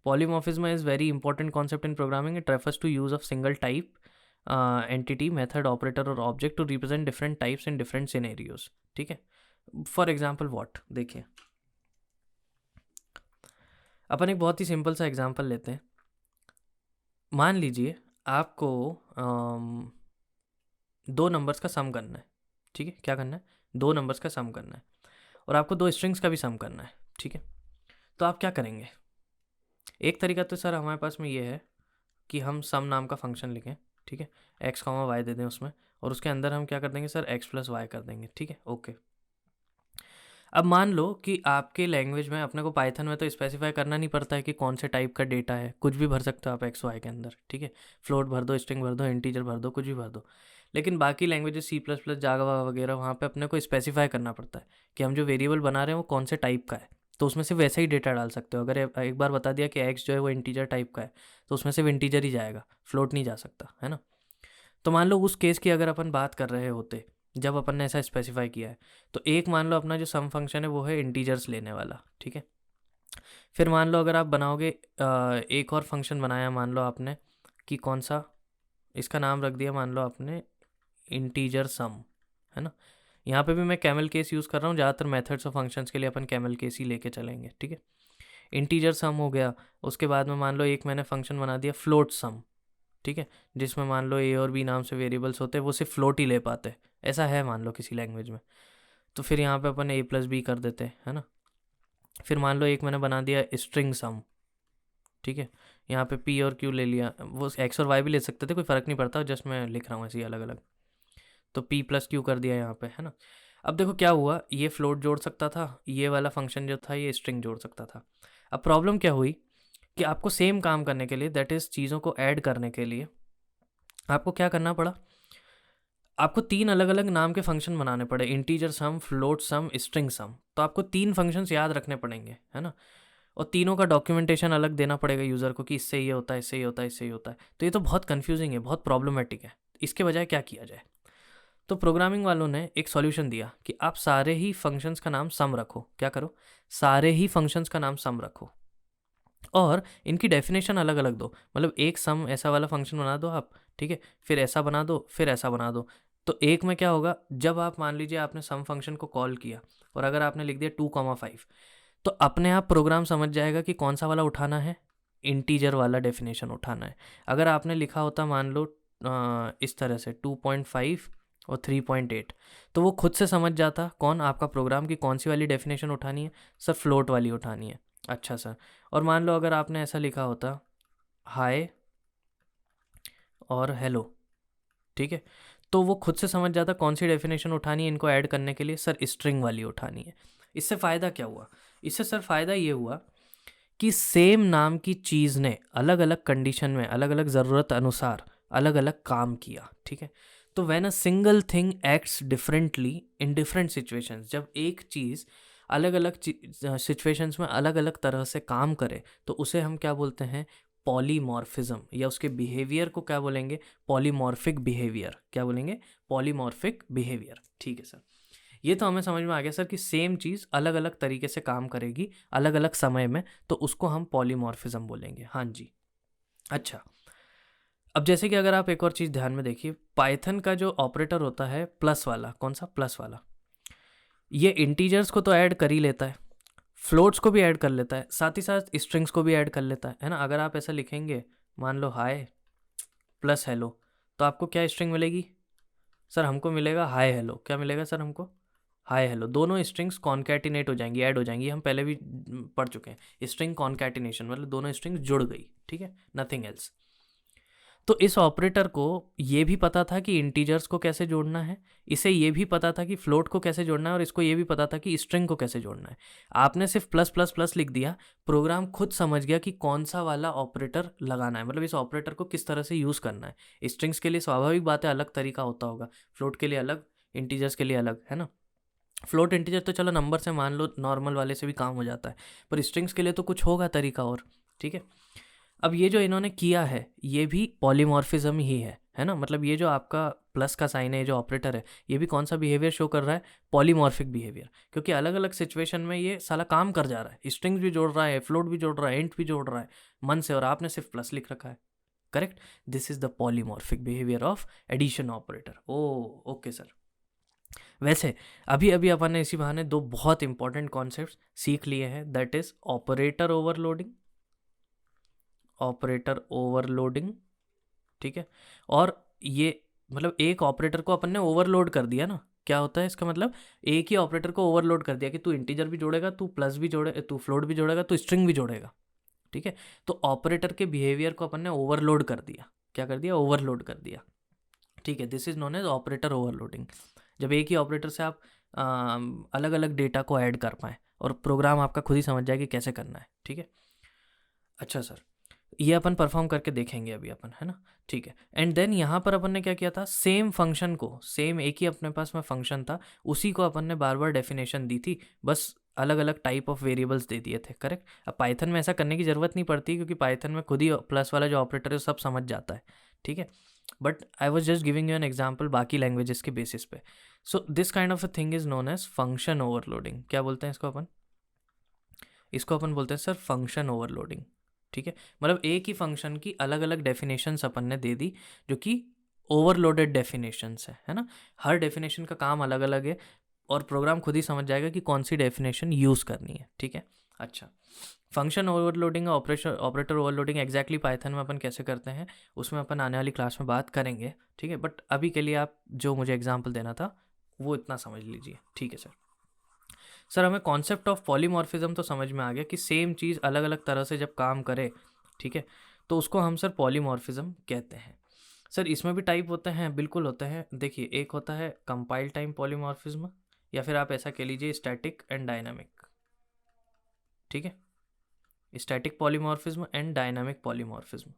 polymorphism is very important concept in programming. It refers to use of single type entity method operator और object to represent different types in different scenarios. ठीक है, for example what, देखिए अपन एक बहुत ही simple सा example लेते हैं। मान लीजिए आपको दो नंबर्स का सम करना है। ठीक है, क्या करना है? दो नंबर्स का सम करना है, और आपको दो स्ट्रिंग्स का भी सम करना है। ठीक है, तो आप क्या करेंगे? एक तरीका तो सर हमारे पास में ये है कि हम सम नाम का फंक्शन लिखें। ठीक है, एक्स कॉमा वाई दे दें उसमें, और उसके अंदर हम क्या कर देंगे सर? एक्स प्लस वाई कर देंगे। ठीक है, ओके। अब मान लो कि आपके लैंग्वेज में, अपने को पाइथन में तो स्पेसिफाई करना नहीं पड़ता है कि कौन से टाइप का डेटा है, कुछ भी भर सकते हो आप एक्स वाई के अंदर। ठीक है, फ्लोट भर दो, स्ट्रिंग भर दो, इंटीजर भर दो, कुछ भी भर दो। लेकिन बाकी languages C plus plus Java वगैरह, वहाँ पे अपने को स्पेसिफाई करना पड़ता है कि हम जो वेरिएबल बना रहे हैं वो कौन से टाइप का है। तो उसमें से वैसा ही डेटा डाल सकते हो। अगर एक बार बता दिया कि एक्स जो है वो इंटीजर टाइप का है, तो उसमें सिर्फ इंटीजर ही जाएगा, फ्लोट नहीं जा सकता, है ना। तो मान लो उस केस की अगर अपन बात कर रहे होते, जब अपन ने ऐसा स्पेसिफाई किया है, तो एक मान लो अपना जो सम फंक्शन है वो है इंटीजर्स लेने वाला। ठीक है, फिर मान लो अगर आप बनाओगे एक और फंक्शन बनाया, मान लो आपने कि कौन सा, इसका नाम रख दिया मान लो आपने इंटीजर सम, है ना। यहाँ पे भी मैं कैमल केस यूज़ कर रहा हूँ, ज़्यादातर मेथड्स और फंक्शंस के लिए अपन कैमल केस ही लेके चलेंगे। ठीक है, इंटीजर सम हो गया। उसके बाद में मान लो एक मैंने फंक्शन बना दिया फ्लोट सम। ठीक है, जिसमें मान लो ए और बी नाम से वेरिएबल्स होते हैं, वो सिर्फ फ्लोट ही ले पाते, ऐसा है मान लो किसी लैंग्वेज में। तो फिर यहाँ पे अपन ए प्लस बी कर देते हैं, है ना। फिर मान लो एक मैंने बना दिया स्ट्रिंग सम। ठीक है, यहाँ पे पी और क्यू ले लिया, वो एक्स और वाई भी ले सकते थे, कोई फ़र्क नहीं पड़ता, जस्ट मैं लिख रहा हूँ ऐसे ही अलग अलग। तो पी प्लस क्यू कर दिया यहाँ पे, है ना। अब देखो क्या हुआ, ये फ्लोट जोड़ सकता था, ये वाला फंक्शन जो था ये स्ट्रिंग जोड़ सकता था। अब प्रॉब्लम क्या हुई कि आपको सेम काम करने के लिए, दैट इज़ चीज़ों को ऐड करने के लिए, आपको क्या करना पड़ा? आपको तीन अलग अलग नाम के फंक्शन बनाने पड़े, इंटीजर सम, फ्लोट सम, स्ट्रिंग सम। तो आपको तीन फंक्शंस याद रखने पड़ेंगे, है ना। और तीनों का डॉक्यूमेंटेशन अलग देना पड़ेगा यूज़र को कि इससे ये होता है, इससे ये होता है, इससे ये होता है। तो ये तो बहुत कन्फ्यूजिंग है, बहुत प्रॉब्लमेटिक है। इसके बजाय क्या किया जाए? तो प्रोग्रामिंग वालों ने एक सॉल्यूशन दिया कि आप सारे ही फंक्शंस का नाम सम रखो। क्या करो? सारे ही फंक्शंस का नाम सम रखो, और इनकी डेफिनेशन अलग अलग दो। मतलब एक सम ऐसा वाला फंक्शन बना दो आप, ठीक है, फिर ऐसा बना दो, फिर ऐसा बना दो। तो एक में क्या होगा, जब आप मान लीजिए आपने सम फंक्शन को कॉल किया, और अगर आपने लिख दिया 2,5, तो अपने आप प्रोग्राम समझ जाएगा कि कौन सा वाला उठाना है, इंटीजर वाला डेफिनेशन उठाना है। अगर आपने लिखा होता मान लो इस तरह से 2.5 और 3.8, तो वो खुद से समझ जाता कौन आपका प्रोग्राम की कौन सी वाली डेफिनेशन उठानी है। सर फ्लोट वाली उठानी है। अच्छा सर, और मान लो अगर आपने ऐसा लिखा होता हाय और हेलो, ठीक है, तो वो खुद से समझ जाता कौन सी डेफिनेशन उठानी है इनको ऐड करने के लिए। सर स्ट्रिंग वाली उठानी है। इससे फ़ायदा क्या हुआ? इससे सर फ़ायदा ये हुआ कि सेम नाम की चीज़ ने अलग अलग कंडीशन में, अलग अलग ज़रूरत अनुसार अलग अलग काम किया। ठीक है, तो when a single thing acts differently in different situations, जब एक चीज़ अलग अलग सिचुएशंस में अलग अलग तरह से काम करे, तो उसे हम क्या बोलते हैं? पॉलीमॉर्फिज्म, या उसके बिहेवियर को क्या बोलेंगे? Polymorphic behaviour. क्या बोलेंगे? Polymorphic behaviour. ठीक है सर, ये तो हमें समझ में आ गया सर कि सेम चीज़ अलग अलग तरीके से काम करेगी अलग अलग समय में, तो उसको हम पॉलीमॉर्फिज्म बोलेंगे। हाँ जी। अच्छा, अब जैसे कि अगर आप एक और चीज़ ध्यान में देखिए, पाइथन का जो ऑपरेटर होता है प्लस वाला, कौन सा? प्लस वाला, ये इंटीजर्स को तो ऐड कर ही लेता है, फ्लोट्स को भी ऐड कर लेता है, साथ ही साथ स्ट्रिंग्स को भी ऐड कर लेता है ना। अगर आप ऐसा लिखेंगे मान लो हाय प्लस हेलो, तो आपको क्या स्ट्रिंग मिलेगी? सर हमको मिलेगा हाय हेलो। क्या मिलेगा सर हमको? Hi hello. दोनों स्ट्रिंग्स कॉन्कैटिनेट हो जाएंगी, ऐड हो जाएंगी। हम पहले भी पढ़ चुके हैं स्ट्रिंग कॉन्कैटिनेशन, मतलब दोनों स्ट्रिंग्स जुड़ गई। ठीक है, नथिंग एल्स। तो इस ऑपरेटर को ये भी पता था कि इंटीजर्स को कैसे जोड़ना है, इसे ये भी पता था कि फ्लोट को कैसे जोड़ना है, और इसको ये भी पता था कि स्ट्रिंग को कैसे जोड़ना है। आपने सिर्फ प्लस प्लस प्लस लिख दिया, प्रोग्राम खुद समझ गया कि कौन सा वाला ऑपरेटर लगाना है, मतलब इस ऑपरेटर को किस तरह से यूज़ करना है। स्ट्रिंग्स के लिए स्वाभाविक बात है अलग तरीका होता होगा, फ्लोट के लिए अलग, इंटीजर्स के लिए अलग, है ना। फ्लोट इंटीजर तो चलो नंबर से मान लो, नॉर्मल वाले से भी काम हो जाता है, पर स्ट्रिंग्स के लिए तो कुछ होगा तरीका और, ठीक है। अब ये जो इन्होंने किया है ये भी पॉलीमॉर्फिज्म ही है ना। मतलब ये जो आपका प्लस का साइन है, ये जो ऑपरेटर है, ये भी कौन सा बिहेवियर शो कर रहा है, पॉलीमॉर्फिक बिहेवियर, क्योंकि अलग अलग सिचुएशन में ये साला काम कर जा रहा है, स्ट्रिंग्स भी जोड़ रहा है, फ्लोट भी जोड़ रहा है, इंट भी जोड़ रहा है मन से, और आपने सिर्फ प्लस लिख रखा है। Correct, this is the polymorphic behaviour of addition operator. Oh okay sir. वैसे अभी अभी अपन ने इसी बहाने दो बहुत इंपॉर्टेंट कॉन्सेप्ट्स सीख लिए हैं, that is operator overloading, operator overloading, ठीक है। और ये मतलब एक ऑपरेटर को अपन ने ओवरलोड कर दिया ना, क्या होता है इसका मतलब, एक ही ऑपरेटर को ओवरलोड कर दिया कि तू इंटीजर भी जोड़ेगा, तू प्लस भी जोड़े, तू फ्लोट भी जोड़ेगा, तू स्ट्रिंग भी जोड़ेगा, ठीक है। तो ऑपरेटर के बिहेवियर को अपन ने ओवरलोड कर दिया, क्या कर दिया, ओवरलोड कर दिया, ठीक है। This is known as operator overloading. जब एक ही ऑपरेटर से आप अलग अलग डेटा को ऐड कर पाएँ और प्रोग्राम आपका खुद ही समझ जाए कि कैसे करना है, ठीक है। अच्छा सर, ये अपन परफॉर्म करके देखेंगे अभी अपन, है ना, ठीक है। एंड देन यहाँ पर अपन ने क्या किया था, सेम फंक्शन को, सेम एक ही अपने पास में फंक्शन था, उसी को अपन ने बार बार डेफिनेशन दी थी, बस अलग अलग टाइप ऑफ वेरिएबल्स दे दिए थे। करेक्ट। अब पाइथन में ऐसा करने की ज़रूरत नहीं पड़ती, क्योंकि पाइथन में खुद ही प्लस वाला जो ऑपरेटर है सब समझ जाता है, ठीक है। But I was just giving you an example बाकी लैंग्वेजेस के बेसिस पे। So this kind of a thing is known as function overloading. क्या बोलते हैं इसको अपन, इसको अपन बोलते हैं सर फंक्शन ओवरलोडिंग, ठीक है। मतलब एक ही फंक्शन की अलग अलग डेफिनेशंस अपन ने दे दी, जो कि ओवरलोडेड डेफिनेशंस है ना। हर डेफिनेशन का काम अलग अलग है, और प्रोग्राम खुद ही समझ जाएगा कि कौन सी डेफिनेशन यूज़ करनी है, ठीक है। अच्छा, function overloading, operator overloading exactly Python में अपन कैसे करते हैं, उसमें अपन आने वाली क्लास में बात करेंगे, ठीक है। बट अभी के लिए आप जो मुझे एग्जाम्पल देना था वो इतना समझ लीजिए, ठीक है सर। सर हमें कॉन्सेप्ट ऑफ पॉलीमॉर्फिज्म तो समझ में आ गया कि सेम चीज़ अलग अलग तरह से जब काम करे, ठीक है, तो उसको हम सर पॉलीमॉर्फिज्म कहते हैं। सर इसमें भी टाइप होते हैं, बिल्कुल होते हैं। देखिए, एक होता है कंपाइल टाइम पॉलीमॉर्फिज्म, या फिर आप ऐसा कह लीजिए स्टैटिक एंड डायनामिक, ठीक है, static polymorphism and dynamic polymorphism.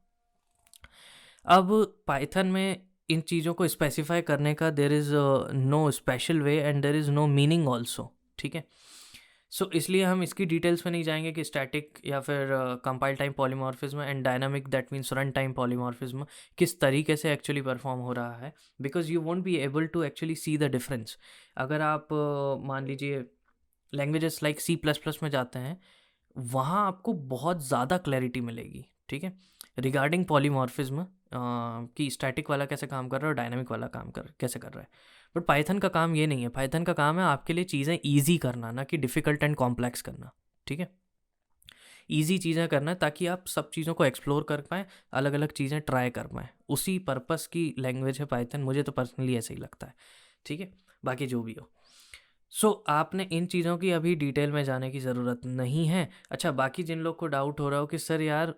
अब पाइथन में इन चीज़ों को स्पेसिफाई करने का there is no special way and there is no meaning also, ठीक है। सो इसलिए हम इसकी डिटेल्स में नहीं जाएंगे कि स्टैटिक या फिर compile time polymorphism and dynamic that means run time polymorphism किस तरीके से एक्चुअली परफॉर्म हो रहा है, because you won't be able to actually see the difference. अगर आप मान लीजिए लैंग्वेजेस लाइक C++ में जाते हैं, वहाँ आपको बहुत ज़्यादा क्लैरिटी मिलेगी, ठीक है, रिगार्डिंग पॉलीमॉर्फिज्म, कि स्टैटिक वाला कैसे काम कर रहा है और डायनामिक वाला काम कैसे कर रहा है। बट पाइथन का काम ये नहीं है, पाइथन का काम है आपके लिए चीज़ें ईजी करना, ना कि डिफ़िकल्ट एंड कॉम्प्लेक्स करना, ठीक है। ईजी चीज़ें करना है ताकि आप सब चीज़ों को एक्सप्लोर कर पाएँ, अलग अलग चीज़ें ट्राई कर पाएँ, उसी पर्पस की लैंग्वेज है पाइथन, मुझे तो पर्सनली ऐसे ही लगता है, ठीक है। बाकी जो भी हो, सो आपने इन चीज़ों की अभी डिटेल में जाने की ज़रूरत नहीं है। अच्छा, बाकी जिन लोग को डाउट हो रहा हो कि सर यार,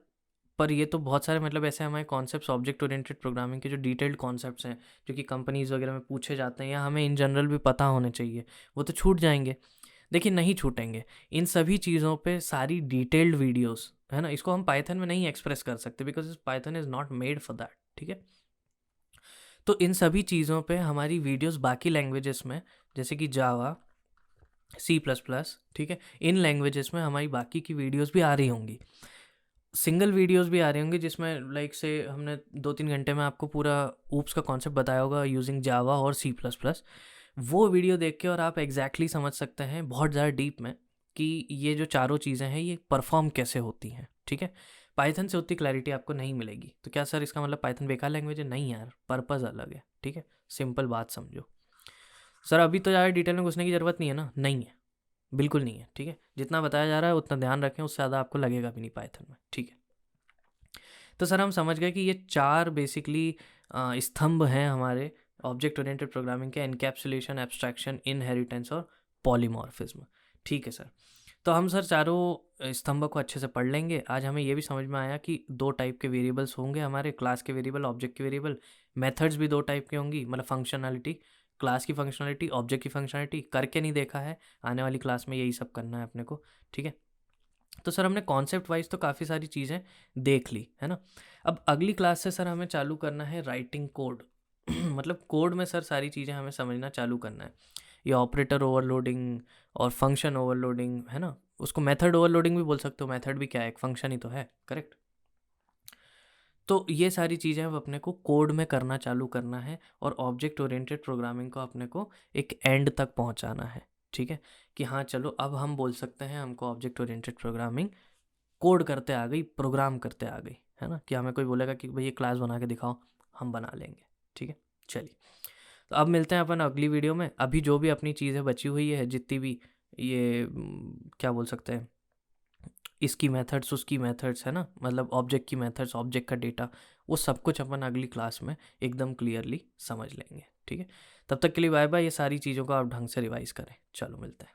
पर ये तो बहुत सारे मतलब ऐसे हमारे कॉन्सेप्ट्स ऑब्जेक्ट ओरिएंटेड प्रोग्रामिंग के जो डिटेल्ड कॉन्सेप्ट्स हैं, जो कि कंपनीज़ वगैरह में पूछे जाते हैं या हमें इन जनरल भी पता होने चाहिए, वो तो छूट जाएंगे। देखिए, नहीं छूटेंगे। इन सभी चीज़ों पे सारी डिटेल्ड वीडियोस, है ना, इसको हम पाइथन में नहीं एक्सप्रेस कर सकते, because Python is not made for that, ठीक है। तो इन सभी चीज़ों पे हमारी वीडियोस बाकी लैंग्वेजेस में, जैसे कि जावा, C++, ठीक है, इन लैंग्वेजेस में हमारी बाकी की वीडियोस भी आ रही होंगी, सिंगल वीडियोस भी आ रही होंगी, जिसमें लाइक से हमने 2-3 घंटे में आपको पूरा ऊप्स का कॉन्सेप्ट बताया होगा यूजिंग जावा और C++। वो वीडियो देख के और आप एग्जैक्टली समझ सकते हैं बहुत ज़्यादा डीप में कि ये जो चारों चीज़ें हैं ये परफॉर्म कैसे होती हैं, ठीक है। पाइथन से उतनी क्लैरिटी आपको नहीं मिलेगी। तो क्या सर इसका मतलब पाइथन बेकार लैंग्वेज है? नहीं यार, पर्पज़ अलग है, ठीक है, सिंपल बात समझो। सर अभी तो ज़्यादा डिटेल में घुसने की ज़रूरत नहीं है ना? नहीं है, बिल्कुल नहीं है, ठीक है। जितना बताया जा रहा है उतना ध्यान रखें, उससे ज़्यादा आपको लगेगा भी नहीं पाइथन में, ठीक है। तो सर हम समझ गए कि ये चार बेसिकली स्तंभ हैं हमारे ऑब्जेक्ट ओरिएंटेड प्रोग्रामिंग के, एनकैप्सुलेशन, एब्स्ट्रैक्शन, इनहेरिटेंस और पॉलीमॉर्फिज्म, ठीक है सर। तो हम सर चारों स्तंभ को अच्छे से पढ़ लेंगे। आज हमें ये भी समझ में आया कि 2 टाइप के वेरिएबल्स होंगे हमारे, क्लास के वेरिएबल, ऑब्जेक्ट के वेरिएबल। मेथड्स भी 2 टाइप की होंगी, मतलब फंक्शनैलिटी, क्लास की फंक्शनैलिटी, ऑब्जेक्ट की फंक्शनैलिटी। करके नहीं देखा है, आने वाली क्लास में यही सब करना है अपने को, ठीक है। तो सर हमने कॉन्सेप्ट वाइज तो काफ़ी सारी चीज़ें देख ली, है ना। अब अगली क्लास से सर हमें चालू करना है राइटिंग कोड। मतलब कोड में सर सारी चीज़ें हमें समझना चालू करना है। ये ऑपरेटर ओवरलोडिंग और फंक्शन ओवरलोडिंग, है ना। उसको मेथड ओवरलोडिंग भी बोल सकते हो। मेथड भी क्या है, एक फंक्शन ही तो है, करेक्ट। तो ये सारी चीज़ें अब अपने को कोड में करना चालू करना है, और ऑब्जेक्ट ओरिएंटेड प्रोग्रामिंग को अपने को एक एंड तक पहुंचाना है, ठीक है। कि हाँ चलो अब हम बोल सकते हैं हमको ऑब्जेक्ट ओरिएंटेड प्रोग्रामिंग कोड करते आ गई, प्रोग्राम करते आ गई, है ना। कि हमें कोई बोलेगा कि भाई ये क्लास बना के दिखाओ, हम बना लेंगे, ठीक है। चलिए, तो अब मिलते हैं अपन अगली वीडियो में। अभी जो भी अपनी चीज़ें बची हुई है, जितनी भी ये क्या बोल सकते हैं, इसकी मेथड्स, उसकी मेथड्स, है ना, मतलब ऑब्जेक्ट की मेथड्स, ऑब्जेक्ट का डेटा, वो सब कुछ अपन अगली क्लास में एकदम क्लियरली समझ लेंगे, ठीक है। तब तक के लिए बाय बाय। ये सारी चीज़ों को आप ढंग से रिवाइज करें। चलो मिलते हैं।